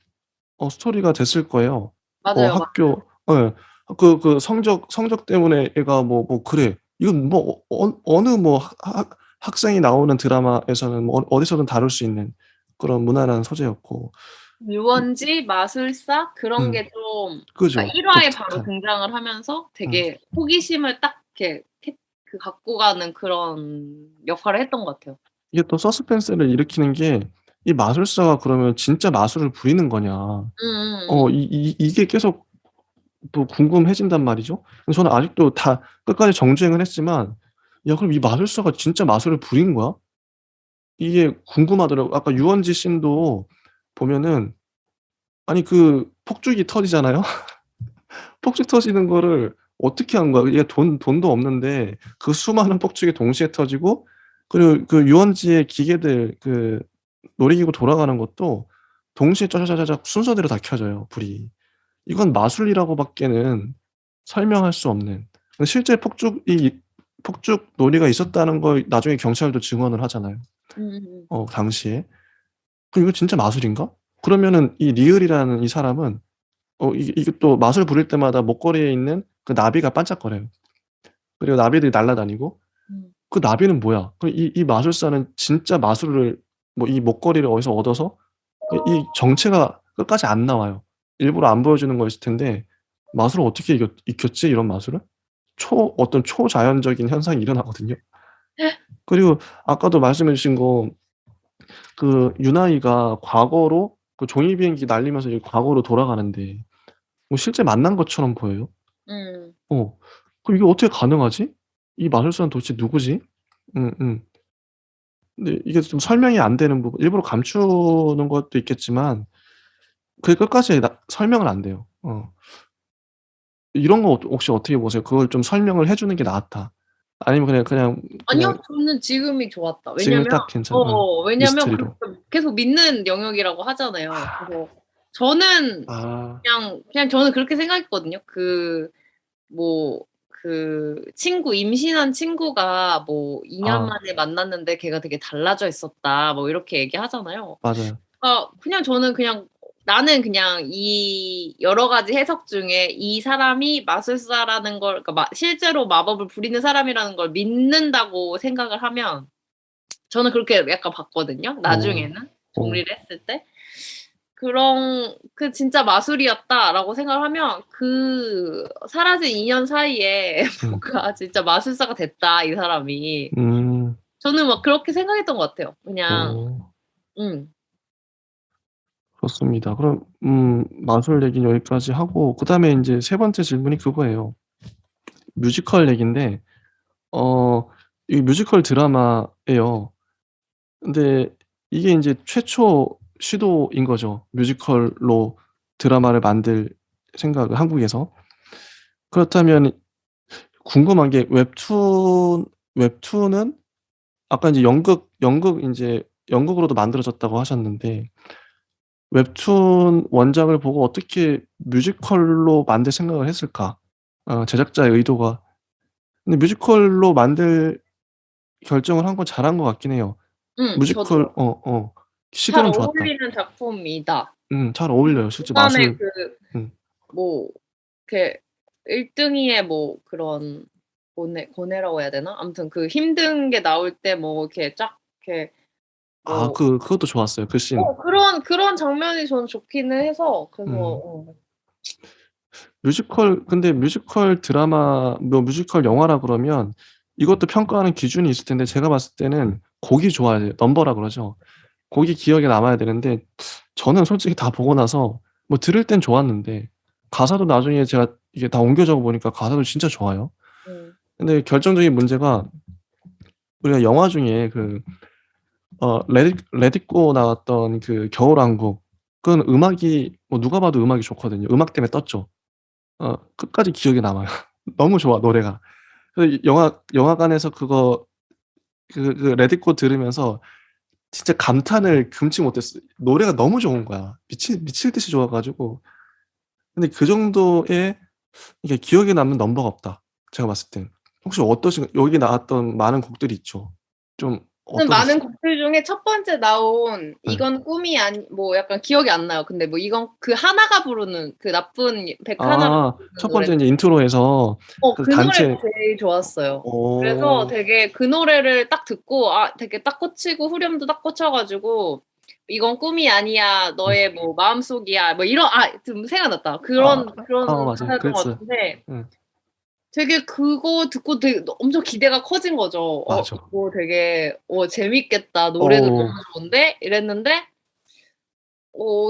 스토리가 됐을 거예요. 맞아요, 맞아요. 학교 예. 성적 때문에 애가 그래. 이건 어느 학생이 나오는 드라마에서는 어디서든 다룰 수 있는 그런 무난한 소재였고. 이 유원지, 마술사 그런 음. 게 좀 그러니까 그죠. 1 화에 바로 독특한. 등장을 하면서 음. 되게 호기심을 딱 이렇게 갖고 가는 그런 역할을 했던 것 같아요. 이게 또 서스펜스를 일으키는 게 이 마술사가 그러면 진짜 마술을 부리는 거냐. 음음음. 이게 계속 또 궁금해진단 말이죠. 저는 아직도 다 끝까지 정주행을 했지만 '야 그럼 이 마술사가 진짜 마술을 부린 거야?' 이게 궁금하더라고요. 아까 유원지 씬도 보면은 아니 폭죽이 터지잖아요. 폭죽 터지는 거를 어떻게 한 거야? 얘 돈도 없는데 그 수많은 폭죽이 동시에 터지고 그리고 그 유원지의 기계들 놀이기구 돌아가는 것도 동시에 짜자자자작 순서대로 다 켜져요, 불이. 이건 마술이라고 밖에는 설명할 수 없는 실제 폭죽 놀이가 있었다는 걸 나중에 경찰도 증언을 하잖아요, 음음음. 당시에. 그럼 이거 진짜 마술인가? 그러면은 이 리을이라는 이 사람은 이게 또 마술 부릴 때마다 목걸이에 있는 그 나비가 반짝거려요. 그리고 나비들이 날아다니고 음. 그 나비는 뭐야? 그럼 이 마술사는 진짜 마술을 이 목걸이를 어디서 얻어서 이 정체가 끝까지 안 나와요. 일부러 안 보여주는 거였을 텐데 '마술을 어떻게 익혔지 이런 마술을?' 어떤 초자연적인 현상이 일어나거든요. 그리고 아까도 말씀해 주신 거 유나이가 과거로 종이 비행기 날리면서 이제 과거로 돌아가는데 실제 만난 것처럼 보여요. 음. 어. 그럼 이게 어떻게 가능하지? 이 마술사는 도대체 누구지? 음음. 근데 이게 좀 설명이 안 되는 부분 일부러 감추는 것도 있겠지만 그게 끝까지 설명은 안 돼요. 이런 거 혹시 어떻게 보세요? 그걸 좀 설명을 해 주는 게 나았다. 아니면 그냥 아니요. 저는 지금이 좋았다. 지금이 왜냐면 딱 왜냐면 미스터리로. 계속 믿는 영역이라고 하잖아요. 그래서 저는 아. 그냥 저는 그렇게 생각했거든요. 뭐 그 친구 임신한 친구가 뭐 "2년 아 만에 만났는데 걔가 되게 달라져 있었다." 뭐 이렇게 얘기하잖아요. 맞아요. 그냥 저는 그냥 나는 그냥 이 여러 가지 해석 중에 이 사람이 마술사라는 걸 그러니까 실제로 마법을 부리는 사람이라는 걸 믿는다고 생각을 하면 저는 그렇게 약간 봤거든요, 어. 나중에는 어. 정리를 했을 때. 그런 '그 진짜 마술이었다.'라고 생각을 하면 그 사라진 2년 사이에 음. 뭔가 '진짜 마술사가 됐다, 이 사람이.' 음. 저는 막 그렇게 생각했던 것 같아요. 그냥 어. 음. 그렇습니다. 그럼 마술 얘기는 여기까지 하고 그다음에 인제 세 번째 질문이 그거예요. 뮤지컬 얘긴데 어 이 뮤지컬 드라마예요. 근데 이게 인제 최초 시도인 거죠. 뮤지컬로 드라마를 만들 생각을 한국에서. 그렇다면 궁금한 게 웹툰은 아까 인제 연극 인제 연극으로도 만들어졌다고 하셨는데 웹툰 원작을 보고 어떻게 뮤지컬로 만들 생각을 했을까? 제작자의 의도가. 근데 뮤지컬로 만들 결정을 한 건 잘한 것 같긴 해요. 뮤지컬 저도요. 잘 시도는 좋았다. 어울리는 작품이다. 잘 어울려요. 실제 그다음에 마술. 음. 뭐 이렇게 1 등이의 뭐 그런 고뇌라고 해야 되나? 아무튼 그 힘든 게 나올 때 뭐 이렇게 쫙 이렇게 뭐 그것도 좋았어요. 그 씬. 그런 장면이 저는 좋기는 해서 그래서 음. 근데 뮤지컬 드라마 뭐 뮤지컬 영화라 그러면 이것도 평가하는 기준이 있을 텐데 제가 봤을 때는 곡이 좋아야 돼요. 넘버라 그러죠. 곡이 기억에 남아야 되는데 저는 솔직히 다 보고 나서 뭐 들을 땐 좋았는데 가사도 나중에 제가 이게 다 옮겨 적어 보니까 가사도 진짜 좋아요. 음. 근데 결정적인 문제가 우리가 영화 중에 레디 고 나왔던 그 겨울왕국 그건 음악이 뭐 누가 봐도 음악이 좋거든요. 음악 때문에 떴죠. 끝까지 기억에 남아요. 너무 좋아 노래가. 그 영화관에서 그 레디 고 들으면서 진짜 감탄을 금치 못했어요. 노래가 너무 좋은 거야. 미칠 듯이 좋아 가지고. 근데 그 정도의 이게 기억에 남는 넘버가 없다. 제가 봤을 땐. 혹시 여기 나왔던 많은 곡들이 있죠. 좀 저는 많은 어떠셨어요? 곡들 중에 첫 번째 나온 예. 이건 꿈이 아니 뭐 약간 기억이 안 나요. 근데 뭐 이건 그 하나가 부르는 그 나쁜 백하나가 부르는 첫 번째 노래인데 인제 인트로에서 그 그 노래가 단체 제일 좋았어요. 그래서 어. 되게 그 노래를 딱 듣고 되게 딱 꽂히고 후렴도 딱 꽂혀 가지고 "이건 꿈이 아니야. 음. 너의 뭐 마음속이야." 뭐 이런 지금 생각났다. 아. 그런 맞아요. 가사였던 것 그랬어요. 같은데 음. 되게 그거 듣고 되게 엄청 기대가 커진 거죠. 맞아. 이거 되게 재밌겠다. 노래도 너무 어. 좋은데 이랬는데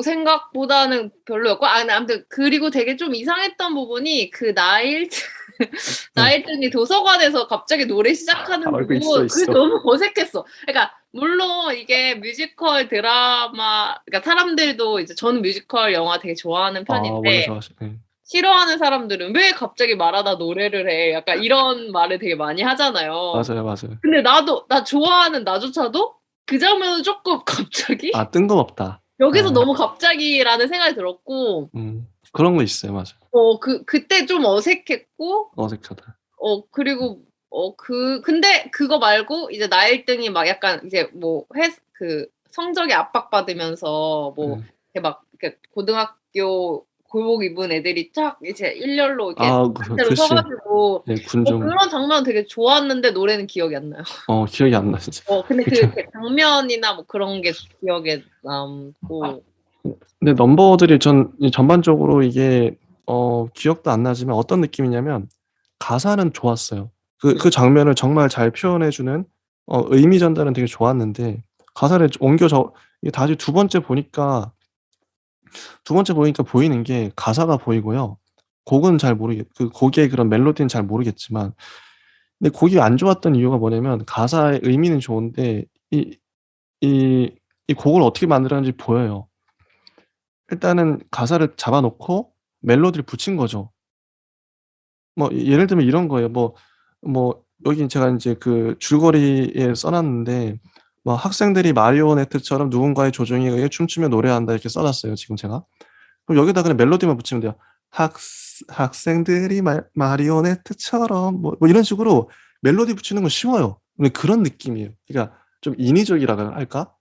생각보다는 별로였고 근데 아무튼 그리고 되게 좀 이상했던 부분이 그 네. 나일튼이 도서관에서 갑자기 노래 시작하는 알고 있어, 부분 그게 있어. 너무 어색했어. 그러니까 물론 이게 뮤지컬 드라마 그러니까 사람들도 이제 저는 뮤지컬 영화 되게 좋아하는 원래 편인데 예. 싫어하는 사람들은 "왜 갑자기 말하다 노래를 해?" 약간 이런 말을 되게 많이 하잖아요. 맞아요, 맞아요. 근데 나 좋아하는 나조차도 그 장면은 쪼끔 갑자기 뜬금없다. '여기서 예. 너무 갑자기.'라는 생각이 들었고 그런 거 있어요. 맞아요. 그때 좀 어색했고 어색하다. 그리고 근데 그거 말고 이제 나 1 등이 막 약간 이제 뭐 성적에 압박받으면서 뭐 예. 이렇게 막 이렇게 고등학교 교복 입은 애들이 쫙 이제 일렬로 이렇게 단체로 서 씬. 가지고 네 군중 그런 장면 되게 좋았는데 노래는 기억이 안 나요. 기억이 안 나 진짜. 근데 그쵸. 그 장면이나 뭐 그런 게 기억에 남고 근데 넘버들이 이 전반적으로 이게 기억도 안 나지만 어떤 느낌이냐면 가사는 좋았어요. 그 장면을 정말 잘 표현해 주는 의미 전달은 되게 좋았는데 가사를 옮겨 적 이게 다시 두 번째 보니까 보이는 게 가사가 보이고요. 곡은 잘 그 곡의 그런 멜로디는 잘 모르겠지만 근데 곡이 안 좋았던 이유가 뭐냐면 가사의 의미는 좋은데 이 이 이 곡을 어떻게 만들었는지 보여요. 일단은 가사를 잡아 놓고 멜로디를 붙인 거죠. 뭐 예를 들면 이런 거예요. 여기 제가 인제 그 줄거리에 써 놨는데 뭐 "학생들이 마리오네트처럼 누군가의 조종에 의해 춤추며 노래한다." 이렇게 써 놨어요 지금 제가. 그럼 여기다 그냥 멜로디만 붙이면 돼요. 학 학생들이 마리오네트처럼 뭐 이런 식으로 멜로디 붙이는 건 쉬워요. 근데 그런 느낌이에요. 그러니까 좀 인위적이라고 할까?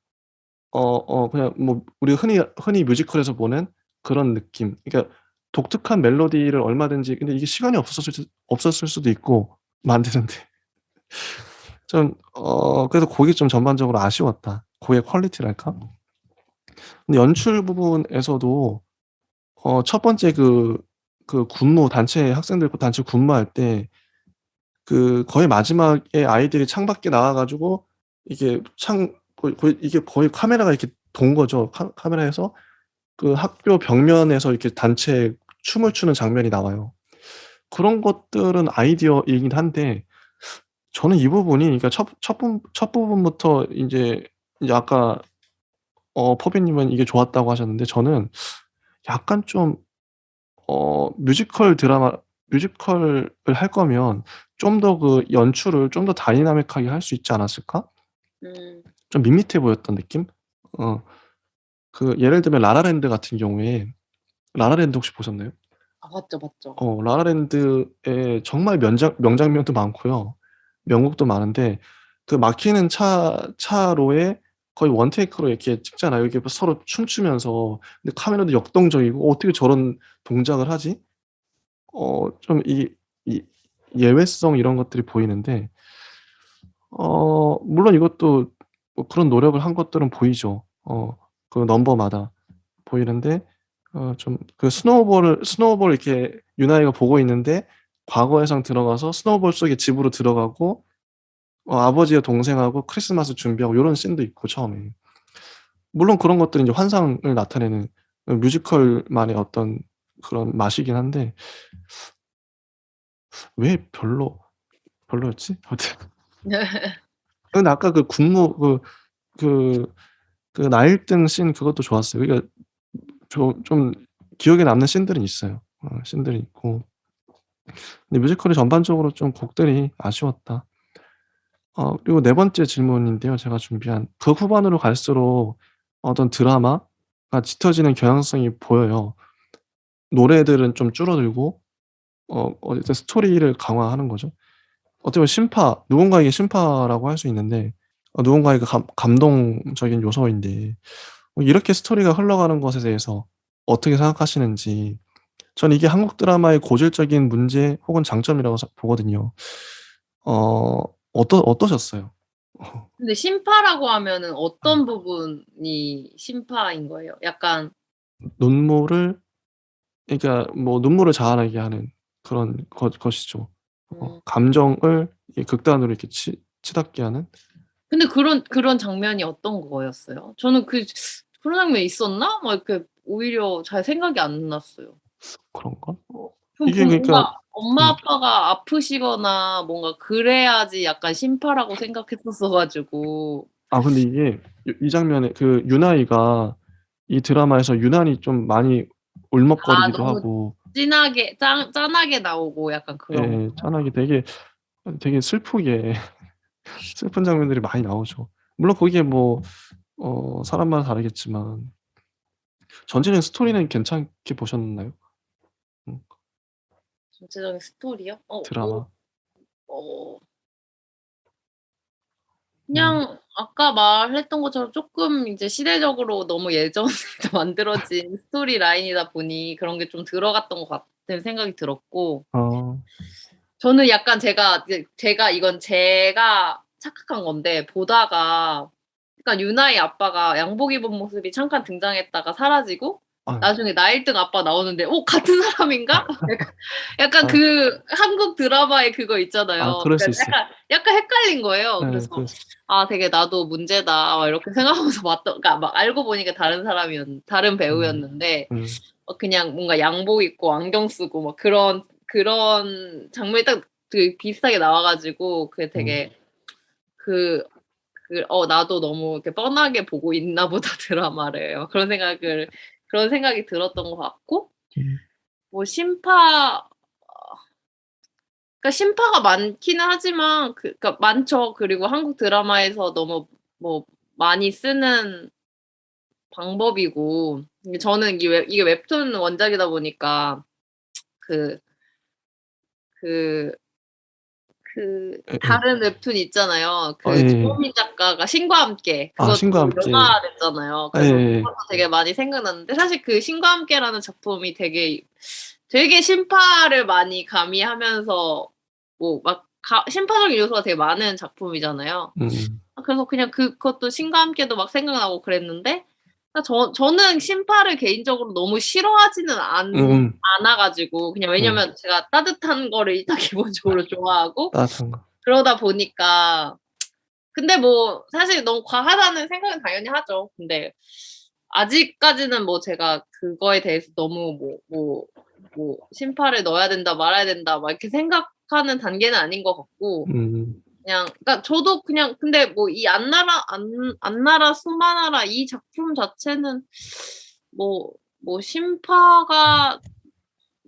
그냥 뭐 우리가 흔히 뮤지컬에서 보는 그런 느낌. 그러니까 독특한 멜로디를 얼마든지, 근데 이게 시간이 없었을 수도 있고 만드는데 좀 그래서 곡이 좀 전반적으로 아쉬웠다. 곡의 퀄리티랄까? 근데 연출 부분에서도 첫 번째 그 군무 단체 학생들 단체 군무할 때 그 거의 마지막에 아이들이 창밖에 나와 가지고 이게 창 이게 거의 카메라가 이렇게 돈 거죠. 카메라에서 그 학교 벽면에서 이렇게 단체 춤을 추는 장면이 나와요. 그런 것들은 아이디어이긴 한데 저는 이 부분이, 그러니까 첫 부분부터 인제 아까 포비님은 이게 좋았다고 하셨는데 저는 약간 좀 뮤지컬을 할 거면 좀 더 그 연출을 좀 더 다이나믹하게 할 수 있지 않았을까? 음. 좀 밋밋해 보였던 느낌? 어 그 예를 들면 라라랜드 같은 경우에, 라라랜드 혹시 보셨나요? 아 봤죠, 봤죠. 라라랜드에 정말 명장면도 많고요. 명곡도 많은데 그 막히는 차로에 거의 원 테이크로 이렇게 찍잖아요. 이게 뭐 서로 춤추면서. 근데 카메라도 역동적이고 '어떻게 저런 동작을 하지?' 좀 이 예외성 이런 것들이 보이는데 물론 이것도 뭐 그런 노력을 한 것들은 보이죠. 그 넘버마다 보이는데 좀 그 스노우볼 이렇게 유나이가 보고 있는데 과거에선 들어가서 스노우볼 속에 집으로 들어가고 아버지와 동생하고 크리스마스 준비하고 요런 씬도 있고 처음에. 물론 그런 것들이 인제 환상을 나타내는 뮤지컬만의 어떤 그런 맛이긴 한데 왜 별로였지? 아무튼 근데 아까 그 군무 그 나일등 씬 그것도 좋았어요. 그러니까 좀 기억에 남는 씬들은 있어요. 씬들이 있고. 근데 뮤지컬이 전반적으로 좀 곡들이 아쉬웠다. 그리고 네 번째 질문인데요, 제가 준비한. 극후반으로 갈수록 어떤 드라마가 짙어지는 경향성이 보여요. 노래들은 좀 줄어들고 어쨌든 스토리를 강화하는 거죠. 어떻게 보면 누군가에게 심파라고 할 수 있는데 누군가에게 감동적인 요소인데 이렇게 스토리가 흘러가는 것에 대해서 어떻게 생각하시는지. 저는 이게 한국 드라마의 고질적인 문제 혹은 장점이라고 보거든요. 어 어떠셨어요? 어 근데 심파라고 하면은 어떤 부분이 심파인 거예요? 약간 눈물을 그러니까 뭐 눈물을 자아내게 하는 그런 것이죠. 음. 감정을 이 극단으로 이렇게 치닫게 하는 근데 그런 장면이 어떤 거였어요? 저는 그런 장면이 있었나? 막 이렇게 오히려 잘 생각이 안 났어요. 그런가? 좀 이게 그러니까 뭔가 엄마 음 아빠가 아프시거나 뭔가 그래야지 약간 심파라고 생각했었어 가지고. 근데 이게 이 장면에 그 유나이가 이 드라마에서 유난히 좀 많이 아 울먹거리기도 너무 하고 진하게 짠하게 나오고 약간 그런 거. 예 짠하게 되게 슬픈 장면들이 많이 나오죠. 물론 거기에 뭐 사람마다 다르겠지만 전체적인 스토리는 괜찮게 보셨나요? 음 전체적인 스토리요? 드라마. 어 음. 그냥 아까 말했던 것처럼 쪼끔 이제 시대적으로 너무 예전에 만들어진 스토리 라인이다 보니 그런 게 좀 들어갔던 것 같은 생각이 들었고 어. 저는 약간 이건 제가 착각한 건데 보다가 그러니까 유나의 아빠가 양복 입은 모습이 잠깐 등장했다가 사라지고 아 나중에 나일등 아빠 나오는데 '어 같은 사람인가?' 약간 아 그 한국 드라마에 그거 있잖아요. 그럴 수 그러니까 있어요. 약간 헷갈린 거예요. 예. 그래서 '아 되게 나도 문제다.' 막 이렇게 생각하면서 봤던 그러니까 막 알고 보니까 다른 음. 배우였는데 음. 그냥 뭔가 양복 입고 안경 쓰고 막 그런 장면이 딱 비슷하게 나와 가지고 그게 음. 되게 그 '나도 너무 이렇게 뻔하게 보고 있나 보다 드라마를.' 그런 생각이 들었던 것 같고 음. 뭐 그러니까 심파가 많기는 하지만 그러니까 많죠. 그리고 한국 드라마에서 너무 뭐 많이 쓰는 방법이고 이게 저는 이게 웹툰 원작이다 보니까 그 예예. 다른 웹툰 있잖아요. 예예. 조은미 작가가 신과 함께 아 그것도 신과 함께. 영화 됐잖아요. 그래서 예예예. 그것도 되게 많이 생각났는데 사실 그 신과 함께라는 작품이 되게 신파를 많이 가미하면서 뭐 막 신파적인 요소가 되게 많은 작품이잖아요. 음음. 그래서 그냥 그것도 신과 함께도 막 생각나고 그랬는데 저는 신파를 개인적으로 너무 싫어하지는 음음. 않아 가지고 그냥 음. 왜냐면 제가 따뜻한 거를 일단 기본적으로 좋아하고 따뜻한 거. 그러다 보니까 근데 뭐 사실 너무 과하다는 생각은 당연히 하죠. 근데 아직까지는 뭐 제가 그거에 대해서 너무 신파를 넣어야 된다 말아야 된다 막 이렇게 생각하는 단계는 아닌 것 같고 음. 그냥 그러니까 저도 그냥 근데 뭐 이 안나라 수마나라 이 작품 자체는 신파가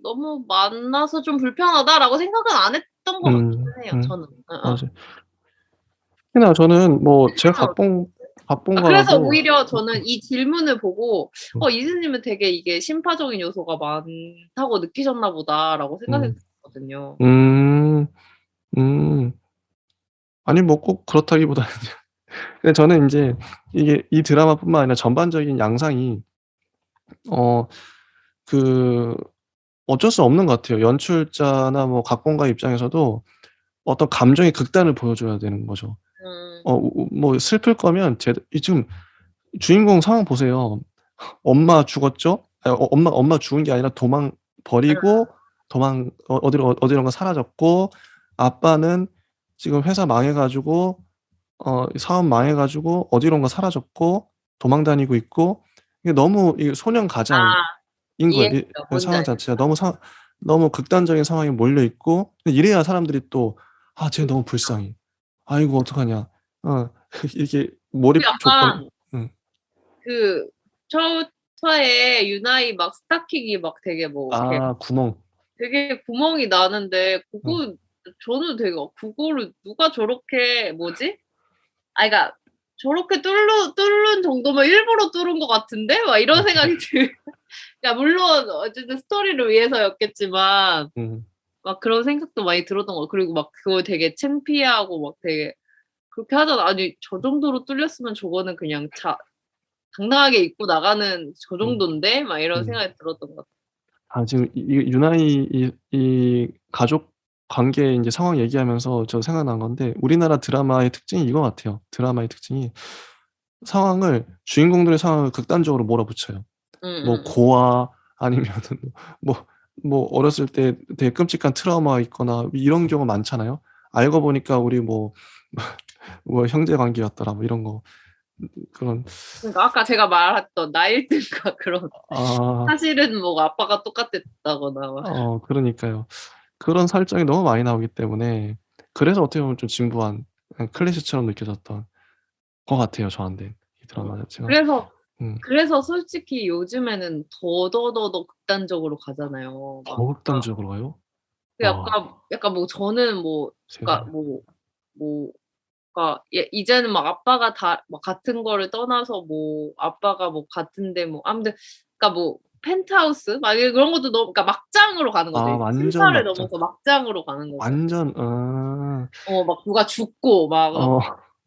너무 많아서 좀 불편하다라고 생각은 안 했던 것 음. 같기는 해요, 저는. 맞아요. 특히나 저는 뭐 제가 선생님은 그래서 각본가라도 오히려 저는 이 질문을 보고 음. 이수님은 되게 이게 신파적인 요소가 많다고 느끼셨나 보다라고 음. 생각했거든요. 음. 음. 아니 뭐 꼭 그렇다기보다는 근데 저는 인제 이게 이 드라마뿐만 아니라 전반적인 양상이 어 그 어쩔 수 없는 것 같아요. 연출자나 뭐 각본가 입장에서도 어떤 감정의 극단을 보여줘야 되는 거죠. 음. 뭐 슬플 거면 이 지금 주인공 상황 보세요. 엄마 죽었죠? 엄마 죽은 게 아니라 버리고 어디론가 사라졌고 아빠는 지금 회사 망해 가지고 사업 망해 가지고 어디론가 사라졌고 도망 다니고 있고 이게 너무 이 소년 아 가장인 거예요. 이해했어요. 이 뭔지 상황 알겠어요. 자체가 너무 극단적인 상황에 몰려 있고 이래야 사람들이 또 '아 쟤 너무 불쌍해. 아이고 어떡하냐.' 이렇게 그 몰입 조건을 약간 음. 그 처에 유나이 막 스타킹이 막 되게 뭐 이렇게 아 구멍. 되게 구멍이 나는데 어. 저는 되게 그거를 누가 저렇게 뭐지? 그러니까 '저렇게 뚫는 정도면 일부러 뚫은 것 같은데?' 막 이런 생각이 그러니까 물론 어쨌든 스토리를 위해서였겠지만 음. 막 그런 생각도 많이 들었던 것 같아요. 그리고 막 그거 되게 창피해하고 막 되게 그렇게 하잖아. 아니 저 정도로 뚫렸으면 저거는 그냥 당당하게 입고 나가는 저 음. 정돈데 막 이런 음. 생각이 들었던 것 같아요. 아 지금 유난히 이 가족 관계 인제 상황 얘기하면서 저 생각난 건데 우리나라 드라마의 특징이 이거 같아요. 드라마의 특징이 주인공들의 상황을 극단적으로 몰아붙여요. 뭐 음음음. 고아 아니면은 뭐 어렸을 때 되게 끔찍한 트라우마가 있거나 이런 경우 많잖아요. 알고 보니까 우리 뭐 형제 관계였더라 뭐 이런 거. 그런 그러니까 아까 제가 말했던 나일등과 그런 아 사실은 뭐 아빠가 똑같았다거나 막 그러니까요. 그런 설정이 너무 많이 나오기 때문에 그래서 어떻게 보면 좀 진부한 클래식처럼 느껴졌던 것 같아요 저한텐 이 어 드라마 자체가. 그래서 음. 솔직히 요즘에는 더더더더 극단적으로 가잖아요. 막 더 극단적으로 가요? 와 약간 뭐 저는 뭐 그러니까 세상에. 뭐 그러니까 이제는 막 아빠가 다 막 같은 거를 떠나서 뭐 아빠가 뭐 같은데 뭐 아무튼 그러니까 뭐 펜트하우스 막 그런 것도 너무 그러니까 막장으로 가는 거죠. 아 이제 완전 신사를 막장. 넘어서 막장으로 가는 거죠. 완전 막 누가 죽고 막 어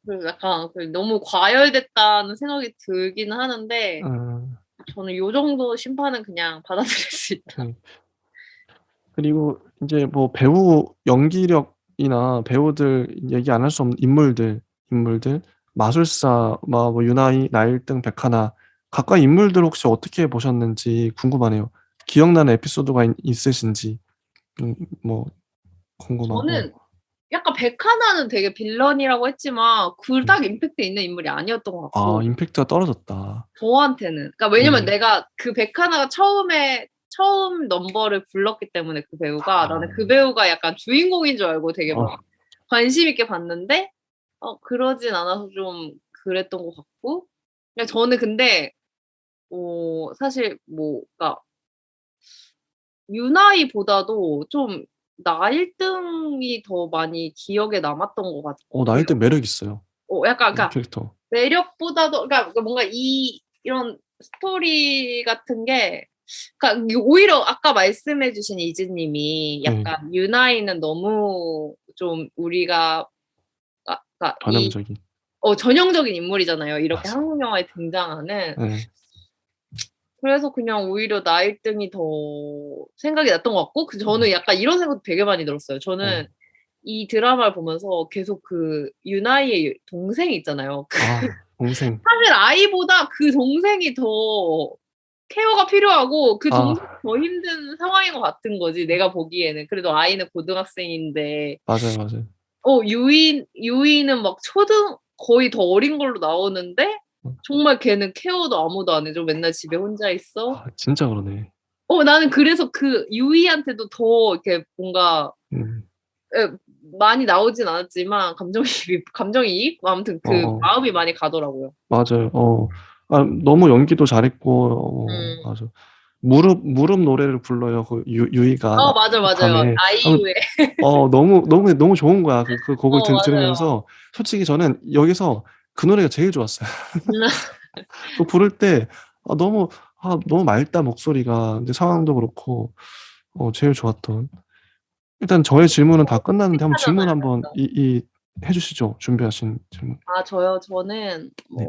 그래서 약간 너무 과열됐다는 생각이 들기는 하는데 어 저는 요 정도 심판은 그냥 받아들일 수 있다. 그 그리고 인제 뭐 배우 연기력이나 배우들 얘기 안 할 수 없는 인물들 마술사 뭐 유나이, 나일등, 백하나 각각 인물들 혹시 어떻게 보셨는지 궁금하네요. 기억나는 에피소드가 있으신지 뭐 궁금하고. 저는 약간 백하나는 되게 빌런이라고 했지만 음. 그닥 임팩트 있는 인물이 아니었던 것 아 같고 임팩트가 떨어졌다. 저한테는. 그러니까 왜냐면 음. 내가 그 백하나가 처음 넘버를 불렀기 때문에 그 배우가 나는 그 아. 배우가 약간 주인공인 줄 알고 되게 어 막 관심 있게 봤는데 그러진 않아서 좀 그랬던 것 같고 그냥 저는 근데 사실 뭐 그러니까 유나이보다도 좀 나일등이 더 많이 기억에 남았던 것 같아요. 나일등 매력 있어요. 약간 그러니까 캐릭터. 매력보다도 그러니까 뭔가 이런 스토리 같은 게 그러니까 오히려 아까 말씀해 주신 이즈님이 네. 약간 유나이는 너무 좀 우리가 그러니까 전형적인. 전형적인 인물이잖아요. 이렇게 맞아. 한국 영화에 등장하는. 네. 그래서 그냥 오히려 나일등이 더 생각이 났던 것 같고 저는 약간 이런 생각도 되게 많이 들었어요. 저는 이 드라마를 보면서 계속 그 유나이의 동생이 있잖아요. 동생. 사실 아이보다 그 동생이 더 케어가 필요하고 그 동생이 아, 더 힘든 상황인 것 같은 거지, 내가 보기에는. 그래도 아이는 고등학생인데 맞아요, 맞아요. 유이는 막 거의 더 어린 걸로 나오는데 어, 정말 걔는 케어도 아무도 안 해줘. 맨날 집에 혼자 있어. 진짜 그러네. 나는 그래서 그 유이한테도 더 이렇게 뭔가 음, 에, 많이 나오진 않았지만 감정이입? 아무튼 어, 그 어, 마음이 많이 가더라고요. 맞아요. 너무 연기도 잘했고, 음. 맞아. 무릎 노래를 불러요. 그 유이가 맞아, 맞아요. 밤에. 아이유의. 너무 좋은 거야. 그 곡을 맞아요. 들으면서 솔직히 저는 여기서 그 노래가 제일 좋았어요. 그 부를 때 너무 너무 맑다 목소리가. 근데 상황도 그렇고 제일 좋았던. 일단 저의 질문은 다 끝났는데 한번 질문 하잖아요. 한번 이 해주시죠. 준비하신 질문. 저요. 저는 네.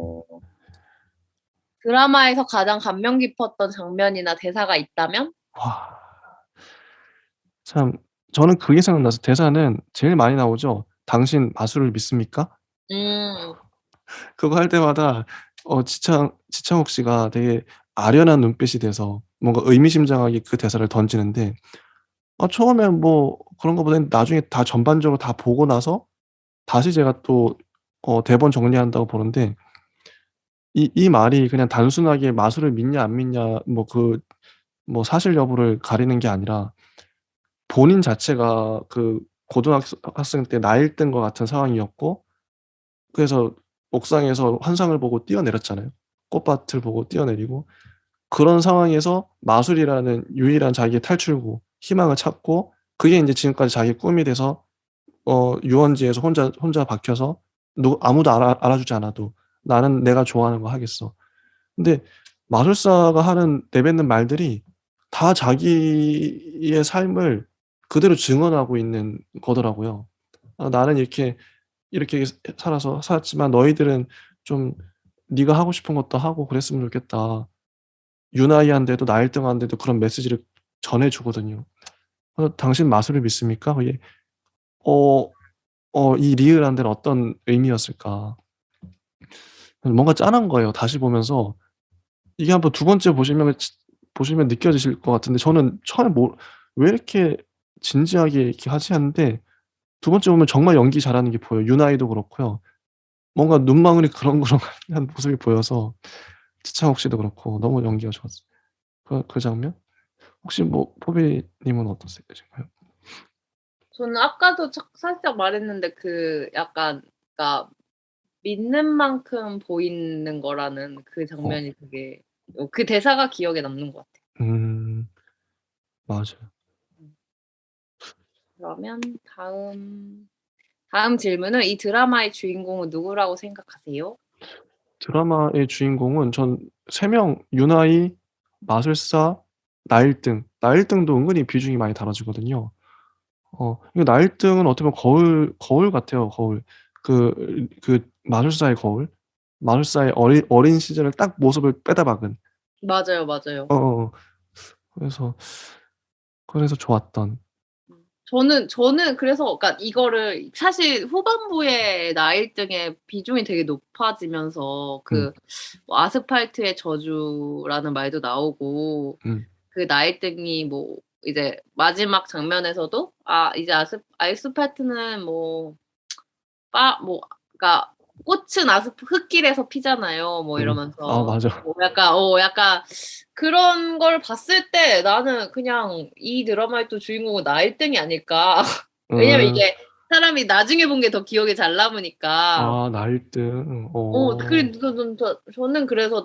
드라마에서 가장 감명 깊었던 장면이나 대사가 있다면? 와, 참 저는 그게 생각나서 대사는 제일 많이 나오죠. 당신 마술을 믿습니까? 음. 그거 할 때마다 지창욱 씨가 되게 아련한 눈빛이 돼서 뭔가 의미심장하게 그 대사를 던지는데 처음엔 뭐 그런 거보다는 나중에 다 전반적으로 다 보고 나서 다시 제가 또 대본 정리한다고 보는데 이 말이 그냥 단순하게 마술을 믿냐 안 믿냐 뭐 사실 여부를 가리는 게 아니라 본인 자체가 그 고등학생 때 나이 든 것 같은 상황이었고 그래서 옥상에서 환상을 보고 뛰어내렸잖아요. 꽃밭을 보고 뛰어내리고 그런 상황에서 마술이라는 유일한 자기의 탈출구, 희망을 찾고 그게 인제 지금까지 자기의 꿈이 돼서 유원지에서 혼자 박혀서 아무도 알아주지 않아도 '나는 내가 좋아하는 거 하겠어.' 근데 마술사가 내뱉는 말들이 다 자기의 삶을 그대로 증언하고 있는 거더라고요. 나는 이렇게 살았지만 너희들은 좀 네가 하고 싶은 것도 하고 그랬으면 좋겠다.' 유나이한테도 나일등한테도 그런 메시지를 전해 주거든요. 그래서 "당신 마술을 믿습니까?" 그게 어 이 리을한 데는 어떤 의미였을까. 뭔가 짠한 거예요. 다시 보면서 이게 한번 두 번째 보시면 느껴지실 것 같은데 저는 처음에 왜 이렇게 진지하게 이렇게 하지 했는데 두 번째 보면 정말 연기 잘하는 게 보여요. 유나이도 그렇고요. 뭔가 눈망울이 그렁그렁한 모습이 보여서 지창욱 씨도 그렇고 너무 연기가 좋았어요. 그 장면? 혹시 뭐 포비 님은 어떠신가요? 저는 아까도 살짝 말했는데 약간 그러니까 믿는 만큼 보이는 거라는 그 어 장면이 되게 그 대사가 기억에 남는 것 같아요. 음 맞아요. 음. 그러면 다음 질문은 이 드라마의 주인공은 누구라고 생각하세요? 드라마의 주인공은 전 3 명 유나이, 마술사, 나일등. 나일등도 은근히 비중이 많이 다뤄지거든요. 이거 나일등은 어떻게 보면 거울 같아요, 거울. 마술사의 거울. 마술사의 어린 시절을 딱 모습을 빼다 박은. 맞아요, 맞아요. 어어어. 그래서 좋았던. 저는 그래서 그러니까 이거를 사실 후반부에 나일등의 비중이 되게 높아지면서 음. 뭐 아스팔트의 저주라는 말도 나오고 음. 그 나일등이 뭐 이제 마지막 장면에서도 이제 아스팔트는 그러니까 꽃은 흙길에서 피잖아요. 뭐 이러면서 맞아. 약간 그런 걸 봤을 때 나는 그냥 이 드라마의 또 주인공은 나일등이 아닐까. 왜냐면 음. 이게 사람이 나중에 본 게 더 기억에 잘 남으니까. 나일등. 저는 그래서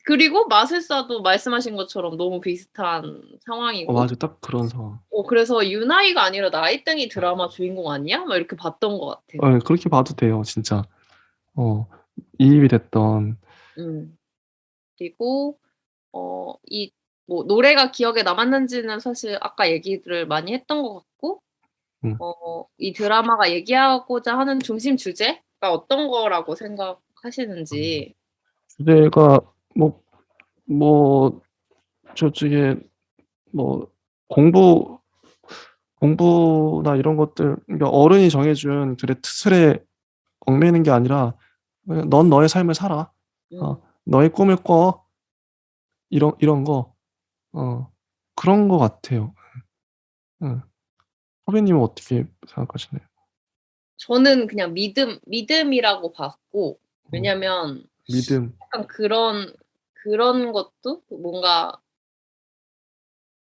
그리고 마술사도 말씀하신 것처럼 너무 비슷한 상황이고 맞아. 딱 그런 상황. 그래서 유나이가 아니라 나일등이 드라마 주인공 아니야? 막 이렇게 봤던 것 같아요. 그렇게 봐도 돼요, 진짜. 어 이입이 됐던. 음. 그리고 이 뭐 노래가 기억에 남았는지는 사실 아까 얘기를 많이 했던 것 같고 음. 이 드라마가 얘기하고자 하는 중심 주제가 어떤 거라고 생각하시는지. 주제가 뭐 저쪽에 뭐 공부나 이런 것들, 그러니까 어른이 정해준 틀에 얽매이는 게 아니라 그냥 "넌 너의 삶을 살아. 음. 너의 꿈을 꿔." 이런 거. 어 그런 거 같아요. 응. 선배님은 어떻게 생각하시나요? 저는 그냥 믿음이라고 봤고 어 왜냐면 믿음. 약간 그런 것도 뭔가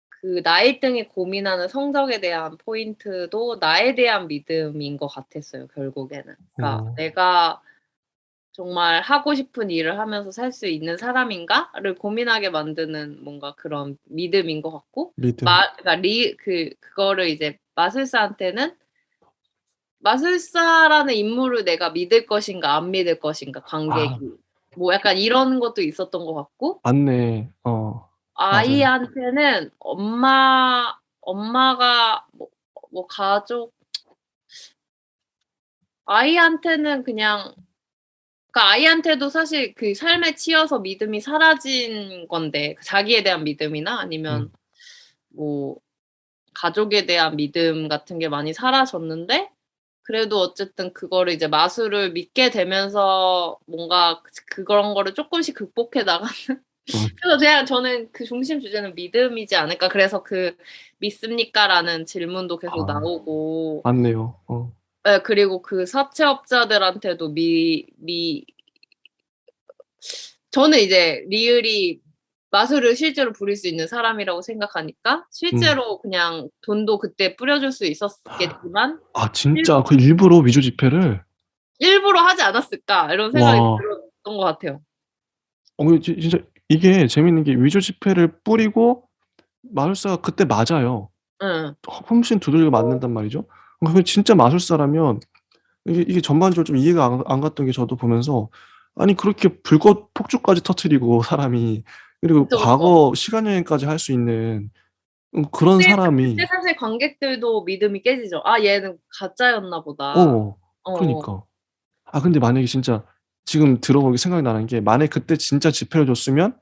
그 나이 등이 고민하는 성적에 대한 포인트도 나에 대한 믿음인 것 같았어요 결국에는. 그러니까 어 '내가 정말 하고 싶은 일을 하면서 살 수 있는 사람인가?'를 고민하게 만드는 뭔가 그런 믿음인 것 같고 믿음. 그러니까 그거를 이제 마술사라는 인물을 내가 믿을 것인가 안 믿을 것인가 아 관객이. 뭐 약간 이런 것도 있었던 것 같고 맞네. 맞아요. 아이한테는 엄마가 뭐 가족 아이한테는 그냥 그러니까 아이한테도 사실 그 삶에 치여서 믿음이 사라진 건데 자기에 대한 믿음이나 아니면 음. 뭐 가족에 대한 믿음 같은 게 많이 사라졌는데 그래도 어쨌든 그거를 이제 마술을 믿게 되면서 뭔가 그런 거를 쪼끔씩 극복해 나가는 음. 그래서 그냥 저는 그 중심 주제는 믿음이지 않을까. 그래서 그 "믿습니까?"라는 질문도 계속 나오고 맞네요. 예 그리고 그 사채업자들한테도 저는 이제 리을이 마술을 실제로 부릴 수 있는 사람이라고 생각하니까 음. 실제로 그냥 돈도 그때 뿌려줄 수 있었겠지만 일 진짜 그 일부러 위조 지폐를. '일부러 하지 않았을까?' 이런 생각이 와. 들었던 것 같아요. 그 진짜 이게 재밌는 게 위조 지폐를 뿌리고 마술사가 그때 맞아요. 예. 훨씬 두들겨 맞는단 말이죠. 그게 진짜 마술사라면 이게 전반적으로 좀 이해가 안 갔던 게, 저도 보면서 아니 그렇게 불꽃 폭죽까지 터뜨리고 사람이, 그리고 그쵸, 그쵸. 과거 시간 여행까지 할 수 있는 그런 그때 사람이. 사실 관객들도 믿음이 깨지죠. '아 얘는 가짜였나 보다.' 어 어어. 그러니까. 근데 만약에 진짜 지금 들어보니까 생각이 나는 게, 만약에 그때 진짜 지폐를 줬으면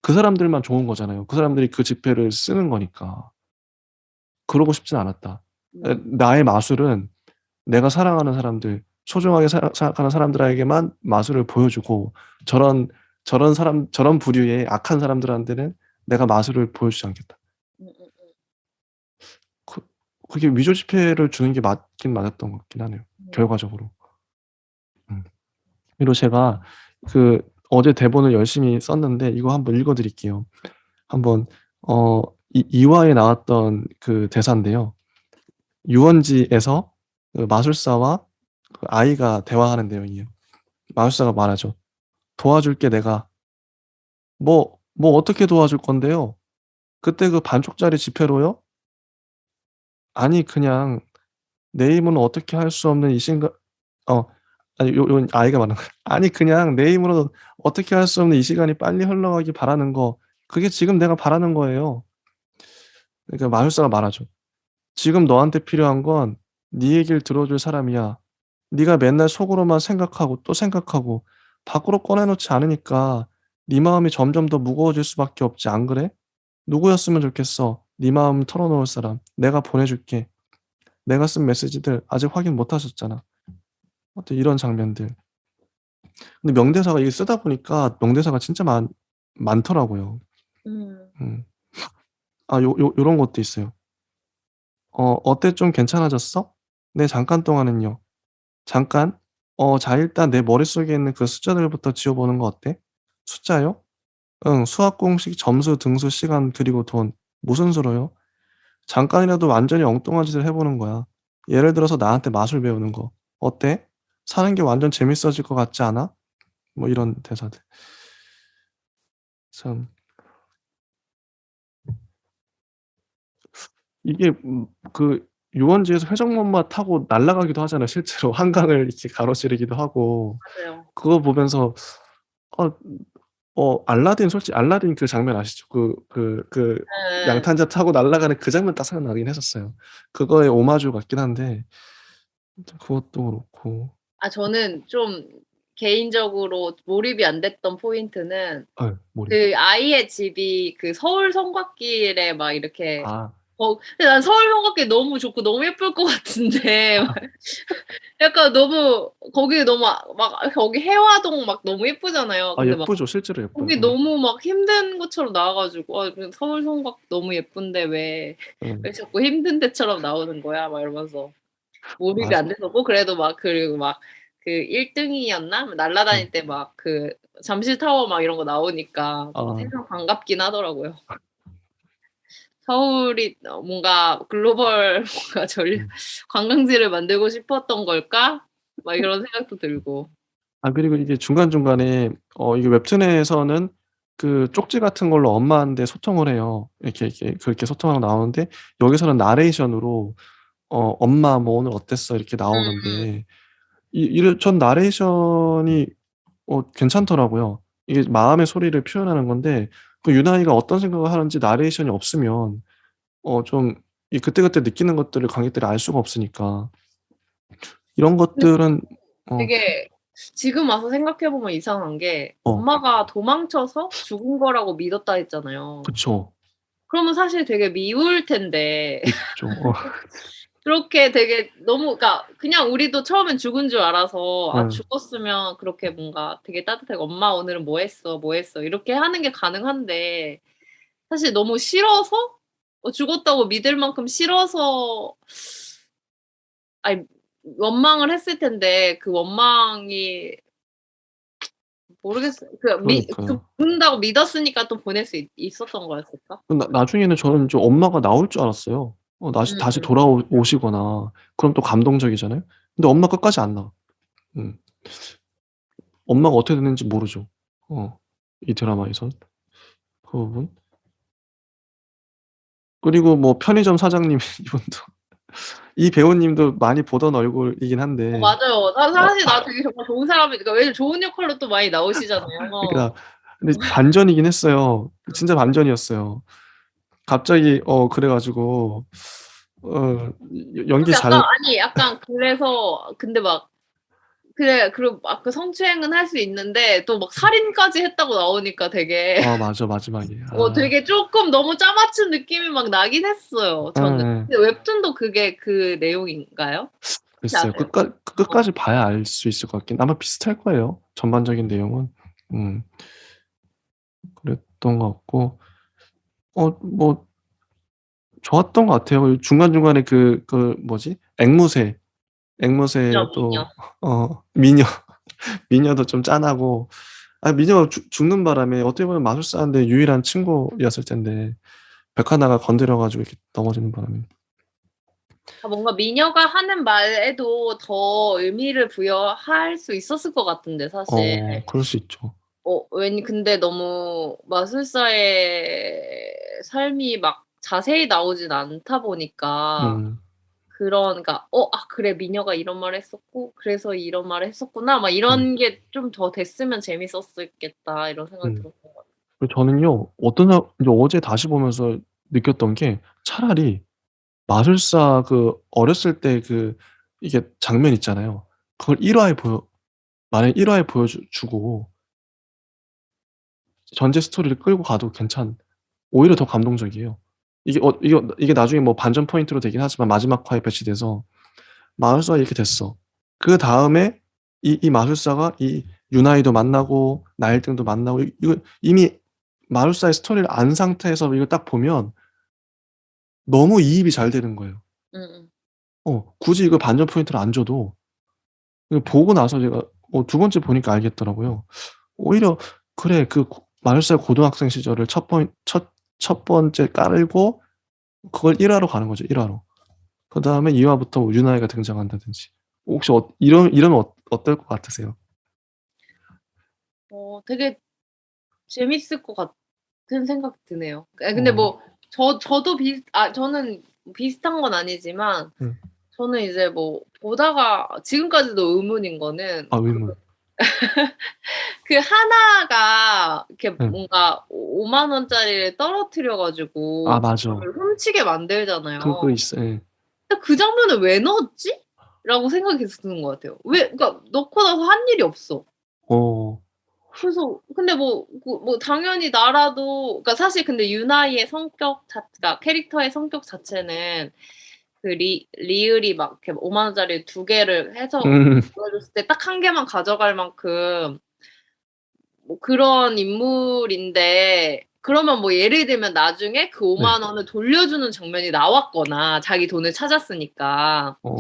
그 사람들만 좋은 거잖아요. 그 사람들이 그 지폐를 쓰는 거니까. 그러고 싶진 않았다. 음. 나의 마술은 내가 사랑하는 사람들, 소중하게 생각하는 사람들에게만 마술을 보여주고, 저런 부류의 악한 사람들한테는 내가 마술을 보여주지 않겠다. 음음음. 그 그게 위조 지폐를 주는 게 맞긴 맞았던 것 같긴 하네요, 음. 결과적으로. 음. 그리고 제가 어제 대본을 열심히 썼는데 이거 한번 읽어 드릴게요. 한번 이화에 나왔던 그 대사인데요. 유원지에서 그 마술사와 그 아이가 대화하는 내용이에요. 마술사가 말하죠. "도와줄게 내가." 뭐 어떻게 도와줄 건데요?" "그때 그 반쪽짜리 지폐로요?" "아니 그냥 내 힘으로는 어떻게 할 수 없는 이 신가" 어 아니 요 아이가 말하는 거예요. "아니 그냥 내 힘으로 어떻게 할 수 없는 이 시간이 빨리 흘러가길 바라는 거. 그게 지금 내가 바라는 거예요." 그러니까 마술사가 말하죠. "지금 너한테 필요한 건 네 얘기를 들어줄 사람이야. 네가 맨날 속으로만 생각하고 또 생각하고 밖으로 꺼내 놓지 않으니까 네 마음이 점점 더 무거워질 수밖에 없지, 안 그래? 누구였으면 좋겠어? 네 마음 털어놓을 사람. 내가 보내줄게. 내가 쓴 메시지들 아직 확인 못 하셨잖아." 하여튼 이런 장면들. 근데 명대사가 이게 쓰다 보니까 명대사가 진짜 많더라고요. 음. 음. 요런 것도 있어요. 어때, 좀 괜찮아졌어? 네, 잠깐 동안은요. 잠깐? 자, 일단 내 머릿속에 있는 그 숫자들부터 지워 보는 거 어때? 숫자요? 응, 수학 공식, 점수, 등수, 시간, 그리고 돈. 무슨 수로요? 잠깐이라도 완전히 엉뚱한 짓을 해 보는 거야. 예를 들어서 나한테 마술 배우는 거. 어때? 사는 게 완전 재밌어질 것 같지 않아? 뭐 이런 대사들. 참 이게 유원지에서 회전목마 타고 날아가기도 하잖아요, 실제로. 한강을 이렇게 가로지르기도 하고. 맞아요. 그거 보면서 어 알라딘 솔직히 알라딘 그 장면 아시죠? 그 예. 양탄자 타고 날아가는 그 장면 딱 생각나긴 했었어요. 그거에 오마주 같긴 한데 그것도 그렇고. 저는 좀 개인적으로 몰입이 안 됐던 포인트는 몰입. 그 아이의 집이 그 서울 성곽길에 막 이렇게 아. 근데 난 서울 성곽길 너무 좋고 너무 예쁠 것 같은데 약간 너무 거기 너무 막 거기 해화동 막 너무 예쁘잖아요. 근데 막 예쁘죠. 실제로 예뻐요. 거기 너무 막 힘든 것처럼 나와 가지고 서울 성곽 너무 예쁜데 왜 자꾸 힘든 데처럼 나오는 거야? 막 이러면서 몰입이 맞아. 안 됐었고 그래도 막 그리고 막 그 1 등이었나? 날아다닐 때 막 그 잠실타워 막 이런 거 나오니까 새삼 반갑긴 하더라고요. 서울이 뭔가 글로벌 뭔가 관광지를 만들고 싶었던 걸까? 막 이런 생각도 들고. 그리고 이게 중간중간에 이게 웹툰에서는 그 쪽지 같은 걸로 엄마한테 소통을 해요. 이렇게 그렇게 소통하고 나오는데 여기서는 나레이션으로 "엄마 뭐 오늘 어땠어?" 이렇게 나오는데 전 나레이션이 괜찮더라고요. 이게 마음의 소리를 표현하는 건데 그 유나이가 어떤 생각을 하는지 나레이션이 없으면 좀 이 그때그때 느끼는 것들을 관객들이 알 수가 없으니까 이런 것들은 되게 지금 와서 생각해 보면 이상한 게 어 엄마가 도망쳐서 죽은 거라고 믿었다 했잖아요. 그쵸. 그러면 사실 되게 미울 텐데 밉죠. 그렇게 되게 너무 그러니까 그냥 우리도 처음엔 죽은 줄 알아서 예. 죽었으면 그렇게 뭔가 되게 따뜻하게 "엄마 오늘은 뭐 했어? 뭐 했어?" 이렇게 하는 게 가능한데 사실 너무 싫어서 죽었다고 믿을 만큼 싫어서 아니 원망을 했을 텐데 그 원망이 모르겠어요. 그러니까요. 죽는다고 믿었으니까 또 보낼 수 있었던 거였을까? 나중에는 저는 좀 엄마가 나올 줄 알았어요. 다시 음음. 돌아오시거나 그럼 또 감동적이잖아요. 근데 엄마 끝까지 안 나와. 음. 엄마가 어떻게 됐는지 모르죠. 이 드라마에선 그 부분. 그리고 뭐 편의점 사장님 이분도 이 배우님도 많이 보던 얼굴이긴 한데 맞아요. 사실 나 되게 정말 좋은 사람이니까 왜냐면 좋은 역할로 또 많이 나오시잖아요. 그러니까 근데 반전이긴 했어요. 진짜 반전이었어요. 갑자기 그래 가지고 연기 잘 약간 그래서 근데 막 그래 그리고 막 그 성추행은 할 수 있는데 또 막 살인까지 했다고 나오니까 되게 맞아. 마지막에. 되게 쪼끔 너무 짜맞춘 느낌이 막 나긴 했어요 저는. 예. 근데 웹툰도 그게 그 내용인가요? 혹시 글쎄요. 아세요? 끝까지 봐야 알 수 있을 것 같긴 아마 비슷할 거예요, 전반적인 내용은. 음. 그랬던 것 같고 뭐 좋았던 것 같아요. 중간중간에 뭐지? 앵무새 미녀. 또 미녀 미녀도 좀 짠하고 미녀가 죽는 바람에 어떻게 보면 마술사인데 유일한 친구였을 텐데 백하나가 건드려 가지고 이렇게 넘어지는 바람에. 뭔가 미녀가 하는 말에도 더 의미를 부여할 수 있었을 것 같은데 사실. 그럴 수 있죠. 근데 너무 마술사의 삶이 막 자세히 나오진 않다 보니까 음. 그러니까 '그래 미녀가 이런 말을 했었고 그래서 이런 말을 했었구나.' 막 음. 이런 게 좀 더 됐으면 재밌었겠다 이런 생각이 음. 들었던 것 같아요. 그리고 저는요. 이제 어제 다시 보면서 느꼈던 게 차라리 마술사 어렸을 때 이게 장면 있잖아요. 그걸 1 화에 만약에 1 화에 주고 전체 스토리를 끌고 가도 오히려 더 감동적이에요. 이게 나중에 뭐 반전 포인트로 되긴 하지만 마지막 화에 배치돼서 마술사가 이렇게 됐어. 그다음에 이 마술사가 이 유나이도 만나고 나일등도 만나고 이거 이미 마술사의 스토리를 안 상태에서 이걸 딱 보면 너무 이입이 잘 되는 거예요. 음음. 굳이 이걸 반전 포인트를 안 줘도 이거 보고 나서 제가 두 번째 보니까 알겠더라고요. 오히려 그래 마술사의 고등학생 시절을 첫 번째 깔고 그걸 1 화로 가는 거죠, 1 화로. 그다음에 2 화부터 유나이가 등장한다든지. 혹시 이러면 어떨 것 같으세요? 되게 재밌을 것 같은 생각이 드네요. 근데 어. 뭐 저도 저는 비슷한 건 아니지만 음. 저는 이제 뭐 보다가 지금까지도 의문인 거는 의문. 그 하나가 이렇게 네. 뭔가 5만 원짜리를 떨어뜨려 아, 가지고 맞아. 그거를 훔치게 만들잖아요. 그거 있어. 예. 근데 그 장면을 왜 넣었지? 라고 생각이 계속 드는 것 같아요. 왜 그러니까 넣고 나서 한 일이 없어. 어. 그래서 근데 뭐 당연히 나라도 그러니까 사실 근데 유나이의 성격 그러니까 캐릭터의 성격 자체는 그 리을이 막 이렇게 5만 원짜리 두 개를 해서 음. 보여줬을 때 딱 한 개만 가져갈 만큼 뭐 그런 인물인데 그러면 뭐 예를 들면 나중에 그 네. 5만 원을 돌려주는 장면이 나왔거나 자기 돈을 찾았으니까 어.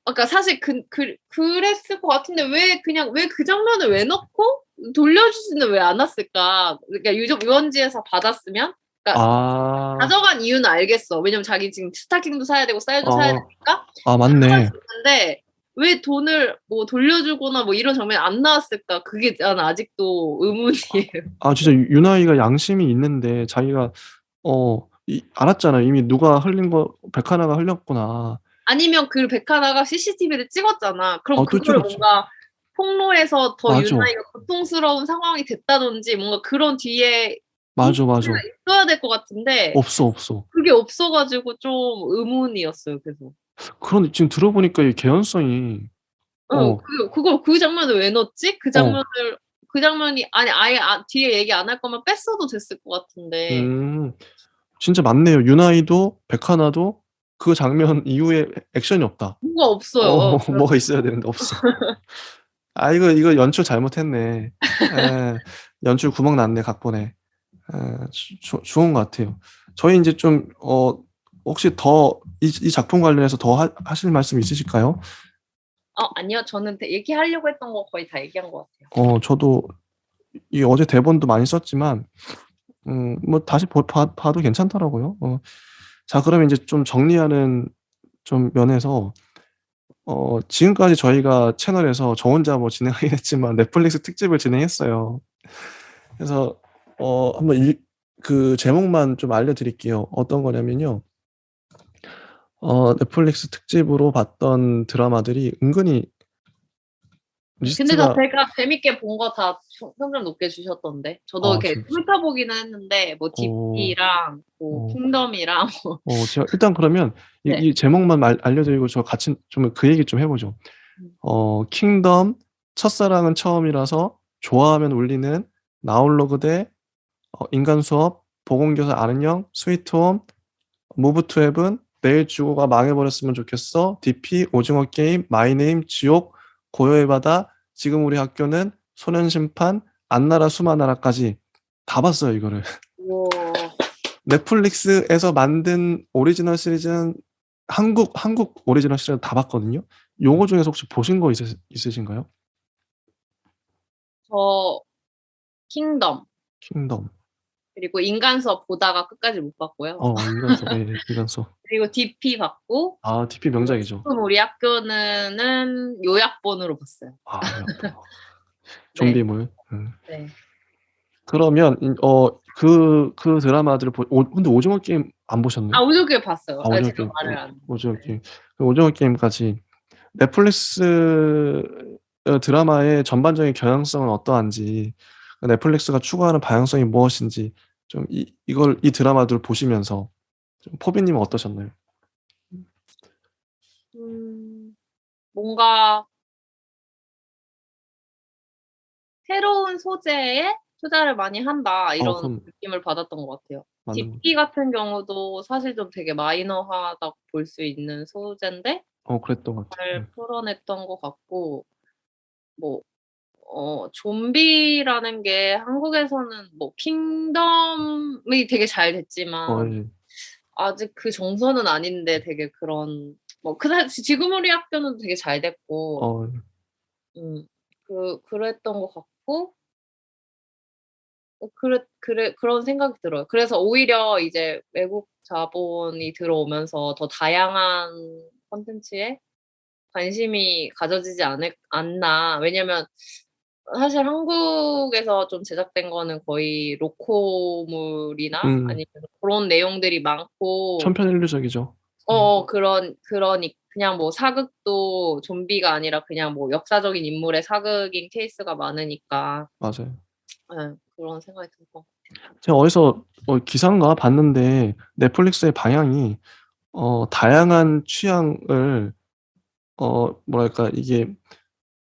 그러니까 사실 그랬을 것 같은데 왜 그냥 왜 그 장면을 왜 넣고 돌려주지는 왜 않았을까? 그러니까 유원지에서 받았으면 그러니까 아. 가져간 이유는 알겠어. 왜냐면 자기 지금 스타킹도 사야 되고 쌀도 사야 어. 되니까 아, 가져갈 맞네. 수 있는데 왜 돈을 뭐 돌려주거나 뭐 이런 장면이 안 나왔을까? 그게 난 아직도 의문이에요. 아, 진짜 유나이가 양심이 있는데 자기가 알았잖아요. 이미 누가 흘린 거 백하나가 흘렸구나. 아니면 그 백하나가 CCTV를 찍었잖아. 그럼 그렇죠, 그거를 그렇죠. 뭔가 폭로해서 더 맞아. 유나이가 고통스러운 상황이 됐다든지 뭔가 그런 뒤에 맞아, 힌트가 맞아. 있어야 될 것 같은데 없어, 없어. 그게 없어가지고 좀 의문이었어요. 계속. 그런데 지금 들어보니까 이 개연성이 어, 그걸 그 장면을 왜 넣었지? 어, 그 장면이 아니 아예 뒤에 얘기 안 할 거면 뺐어도 됐을 것 같은데 음, 진짜 맞네요. 유나이도 백하나도 그 장면 이후에 액션이 없다. 뭐가 없어요. 뭐가 있어야 되는데 없어. 아, 이거 연출 잘못했네. 에, 연출 구멍 났네, 각본에. 좋은 것 같아요. 저희 이제 좀, 혹시 더, 이 작품 관련해서 더 하실 말씀 있으실까요? 아니요. 저는 얘기하려고 했던 거 거의 다 얘기한 것 같아요. 저도 이 어제 대본도 많이 썼지만, 뭐 다시 봐도 괜찮더라고요. 자, 그러면 이제 좀 정리하는 좀 면에서, 지금까지 저희가 채널에서 저 혼자 뭐 진행하긴 했지만 넷플릭스 특집을 진행했어요. 그래서, 한번 그 제목만 좀 알려드릴게요. 어떤 거냐면요. 넷플릭스 특집으로 봤던 드라마들이 은근히 근데 다 리스트가, 제가 재밌게 본 거 다 평점 높게 주셨던데. 저도 이렇게 진짜, 훑어보기는 했는데 뭐 어, DP랑 뭐 어, 킹덤이랑 뭐 제가 일단 그러면 네. 이 제목만 알려드리고 저 같이 좀 그 얘기 좀 해보죠. 음. 킹덤, 첫사랑은 처음이라서, 좋아하면 울리는, 나홀로그 대 인간 수업, 보건교사 아는 형, 스위트홈, 무브 투 헤븐, 내일 지구가 망해버렸으면 좋겠어, DP, 오징어 게임, 마이네임, 지옥, 고요의 바다, 지금 우리 학교는, 소년심판, 안나라 수마나라까지 다 봤어요, 이거를. 우와. 넷플릭스에서 만든 오리지널 시리즈는 한국 오리지널 시리즈 다 봤거든요. 요거 중에서 혹시 보신 거 있으신가요? 저 킹덤 킹덤. 그리고 인간 수업 보다가 끝까지 못 봤고요. 인간소. 예, 인간소. 그리고 DP 봤고 아, DP 그리고 명작이죠. 지금 우리 학교는 요약본으로 봤어요. 아, 요약본. 네. 좀비물. 네. 그러면 그 드라마들을 근데 오징어 게임 안 보셨네? 오조개 봤어요. 오징어 제가 게임. 말을 안 오징어 네. 게임. 그 오징어 게임까지 넷플릭스 드라마의 전반적인 경향성은 어떠한지, 넷플릭스가 추구하는 방향성이 무엇인지 좀 이 드라마들을 보시면서 좀 포비님은 어떠셨나요? 뭔가 새로운 소재에 투자를 많이 한다 이런 그럼 느낌을 받았던 것 같아요. 맞는 것 DP 같은 경우도 사실 좀 되게 마이너하다고 볼 수 있는 소재인데 그랬던 것 같아요. 잘 풀어냈던 것 같고 뭐 좀비라는 게 한국에서는 뭐 킹덤이 되게 잘 됐지만 예. 아직 그 정서는 아닌데 되게 그런 지금 우리 학교는 되게 잘 됐고 어, 음 그랬던 것 같고 그런 생각이 들어요. 그래서 오히려 이제 외국 자본이 들어오면서 더 다양한 콘텐츠에 관심이 가져지지 않나. 왜냐면 사실 한국에서 좀 제작된 거는 거의 로코물이나 음, 아니면 그런 내용들이 많고 천편일률적이죠. 그러니 그냥 뭐 사극도 좀비가 아니라 그냥 뭐 역사적인 인물의 사극인 케이스가 많으니까 맞아요. 그런 생각이 들 것 제가 어디서 기사인가 봤는데 넷플릭스의 방향이 다양한 취향을 뭐랄까 이게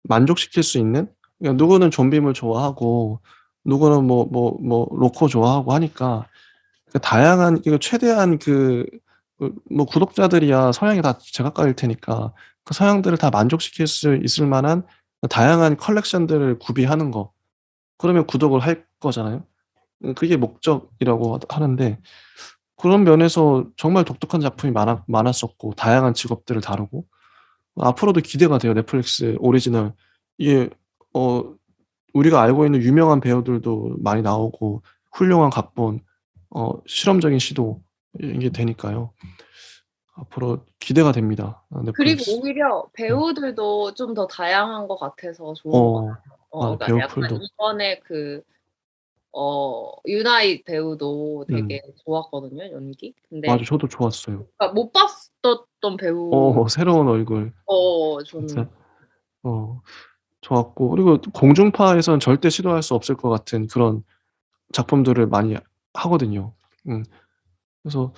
만족시킬 수 있는, 그러니까 누구는 좀비물 좋아하고 누구는 로코 좋아하고 하니까 그 다양한 이거 최대한 뭐 구독자들이야 성향이 다 제각각일 테니까 그 성향들을 다 만족시킬 수 있을 만한 다양한 컬렉션들을 구비하는 거. 그러면 구독을 할 거잖아요. 그게 목적이라고 하는데 그런 면에서 정말 독특한 작품이 많았었고 다양한 직업들을 다루고 앞으로도 기대가 돼요. 넷플릭스 오리지널 이게 어 우리가 알고 있는 유명한 배우들도 많이 나오고 훌륭한 각본, 실험적인 시도 이게 되니까요. 앞으로 기대가 됩니다. 그리고 넷플릭스. 오히려 네. 배우들도 좀 더 다양한 것 같아서 좋은 것 어 같아요. 맞아요. 그러니까 배우 약간 풀도. 이번에 유나이 배우도 음. 되게 좋았거든요, 연기. 맞아요. 근데 저도 좋았어요. 그러니까 못 봤었던 배우 새로운 얼굴 저는 진짜 좋았고 그리고 공중파에서는 절대 시도할 수 없을 것 같은 그런 작품들을 많이 하거든요. 음. 그래서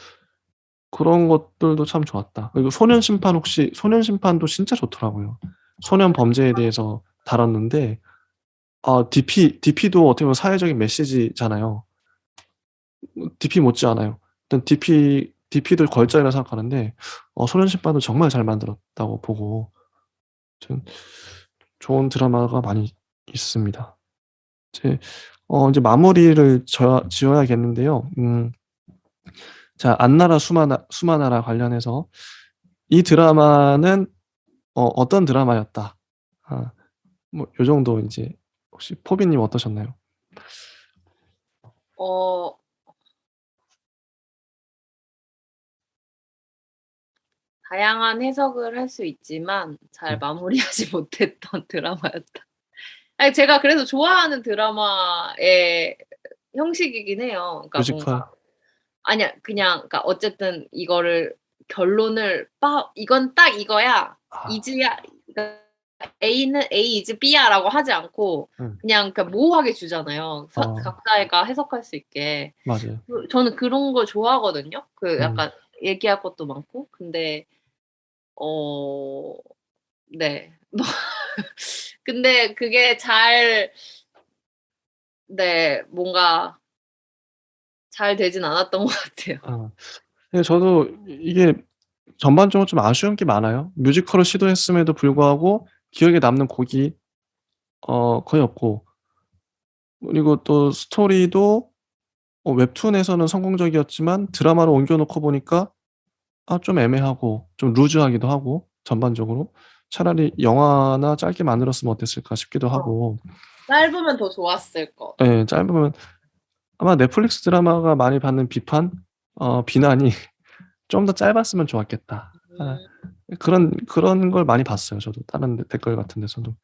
그런 것들도 참 좋았다. 그리고 소년 심판도 진짜 좋더라고요. 소년 범죄에 대해서 다뤘는데 DP도 어떻게 보면 사회적인 메시지잖아요. DP 못지않아요. 일단 DP도 걸작이라 생각하는데 소년 심판도 정말 잘 만들었다고 보고 좀 좋은 드라마가 많이 있습니다. 이제 이제 마무리를 지어야겠는데요. 자, 안나라 수마나라 관련해서 이 드라마는 어떤 드라마였다. 뭐 요 정도 인제 혹시 포비님 어떠셨나요? 어 다양한 해석을 할 수 있지만 잘 네. 마무리하지 못했던 드라마였다. 아니 제가 그래서 좋아하는 드라마의 형식이긴 해요. 그러니까 뭔가 뮤지컬. 아니야. 그냥 그러니까 어쨌든 이거를 결론을 이건 딱 이거야. 아 이즈야 그러니까 A는 A is B야라고 하지 않고 음. 그냥 그러니까 모호하게 주잖아요. 어 각자가 해석할 수 있게. 맞아요. 저는 그런 거 좋아하거든요. 그 음. 약간 얘기할 것도 많고. 근데 어 네. 근데 그게 뭔가 잘 되진 않았던 것 같아요. 근데 저도 이게 전반적으로 좀 아쉬운 게 많아요. 뮤지컬을 시도했음에도 불구하고 기억에 남는 곡이 거의 없고 그리고 또 스토리도 웹툰에서는 성공적이었지만 드라마로 옮겨 놓고 보니까 좀 애매하고 좀 루즈하기도 하고 전반적으로. 차라리 영화나 짧게 만들었으면 어땠을까 싶기도 어. 하고. 짧으면 더 좋았을 것. 예. 짧으면 아마 넷플릭스 드라마가 많이 받는 비난이 '좀 더 짧았으면 좋았겠다.' 음. 그런 걸 많이 봤어요 저도. 다른 댓글 같은 데서도.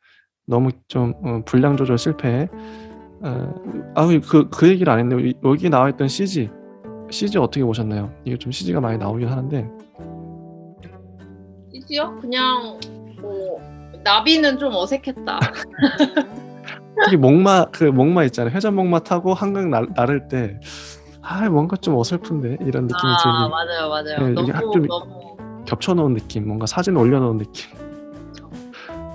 너무 좀 분량 조절 실패. 그 얘기를 안 했네요. 여기 나와 있던 CG 어떻게 보셨나요? 이게 좀 CG가 많이 나오긴 하는데 이지요? 그냥 뭐 나비는 좀 어색했다. 특히 목마 있잖아요. 회전목마 타고 한강 나를 때 뭔가 좀 어설픈데 이런 느낌이 들긴. 맞아요, 맞아요. 예 이게 좀 너무 겹쳐 놓은 느낌, 뭔가 사진 올려 놓은 느낌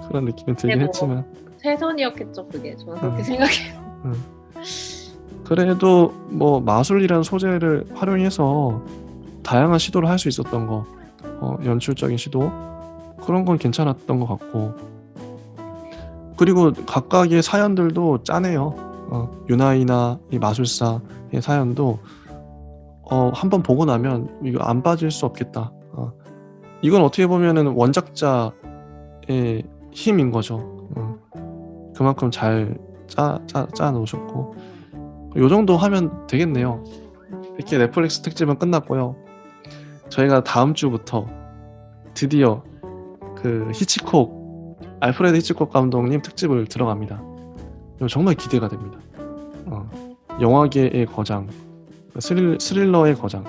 그런 느낌이 근데 들긴 뭐 했지만 최선이었겠죠, 그게. 저는 그렇게 음 생각해요. 음. 그래도 뭐 마술이라는 소재를 활용해서 다양한 시도를 할 수 있었던 거, 연출적인 시도 그런 건 괜찮았던 것 같고 그리고 각각의 사연들도 짜네요. 유나이나 이 마술사의 사연도 한 번 보고 나면 '이거 안 빠질 수 없겠다.' 이건 어떻게 보면은 원작자의 힘인 거죠. 그만큼 잘 짜 놓으셨고 요 정도 하면 되겠네요. 이렇게 넷플릭스 특집은 끝났고요. 저희가 다음 주부터 드디어 그 알프레드 히치콕 감독님 특집을 들어갑니다. 이거 정말 기대가 됩니다. 영화계의 거장, 스릴러의 거장,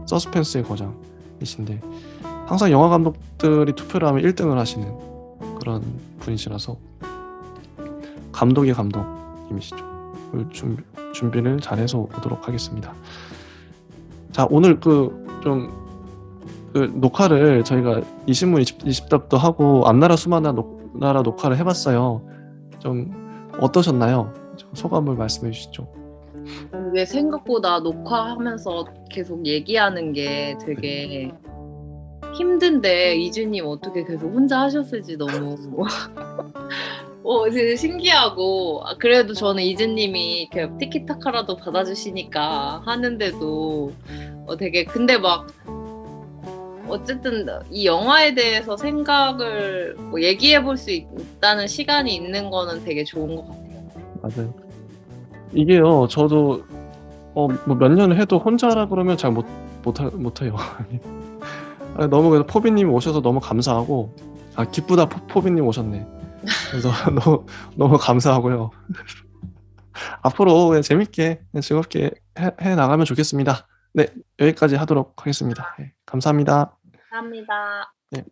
서스펜스의 거장이신데 항상 영화 감독들이 투표를 하면 1등을 하시는 그런 분이시라서 감독의 감독님이시죠. 준비를 잘해서 오도록 하겠습니다. 자, 오늘 그 녹화를 저희가 20문 20답도 하고 앞나라 수마나 나라 녹화를 해봤어요. 좀 어떠셨나요? 소감을 말씀해 주시죠. 이게 생각보다 녹화하면서 계속 얘기하는 게 되게 힘든데 이주님 어떻게 계속 혼자 하셨을지 너무 되게 신기하고 그래도 저는 이주님이 이렇게 티키타카라도 받아주시니까 하는데도 되게 근데 막 어쨌든 이 영화에 대해서 생각을 얘기해 볼 수 있다는 시간이 있는 거는 되게 좋은 것 같아요. 맞아요. 이게요, 저도 뭐 몇 년을 해도 혼자라 그러면 잘 못해요. 너무 그래서 포비님 오셔서 너무 감사하고 기쁘다 포비님 오셨네. 그래서 너무 감사하고요. 앞으로 그냥 재밌게 즐겁게 해 나가면 좋겠습니다. 네, 여기까지 하도록 하겠습니다. 네, 감사합니다. 감사합니다. 네.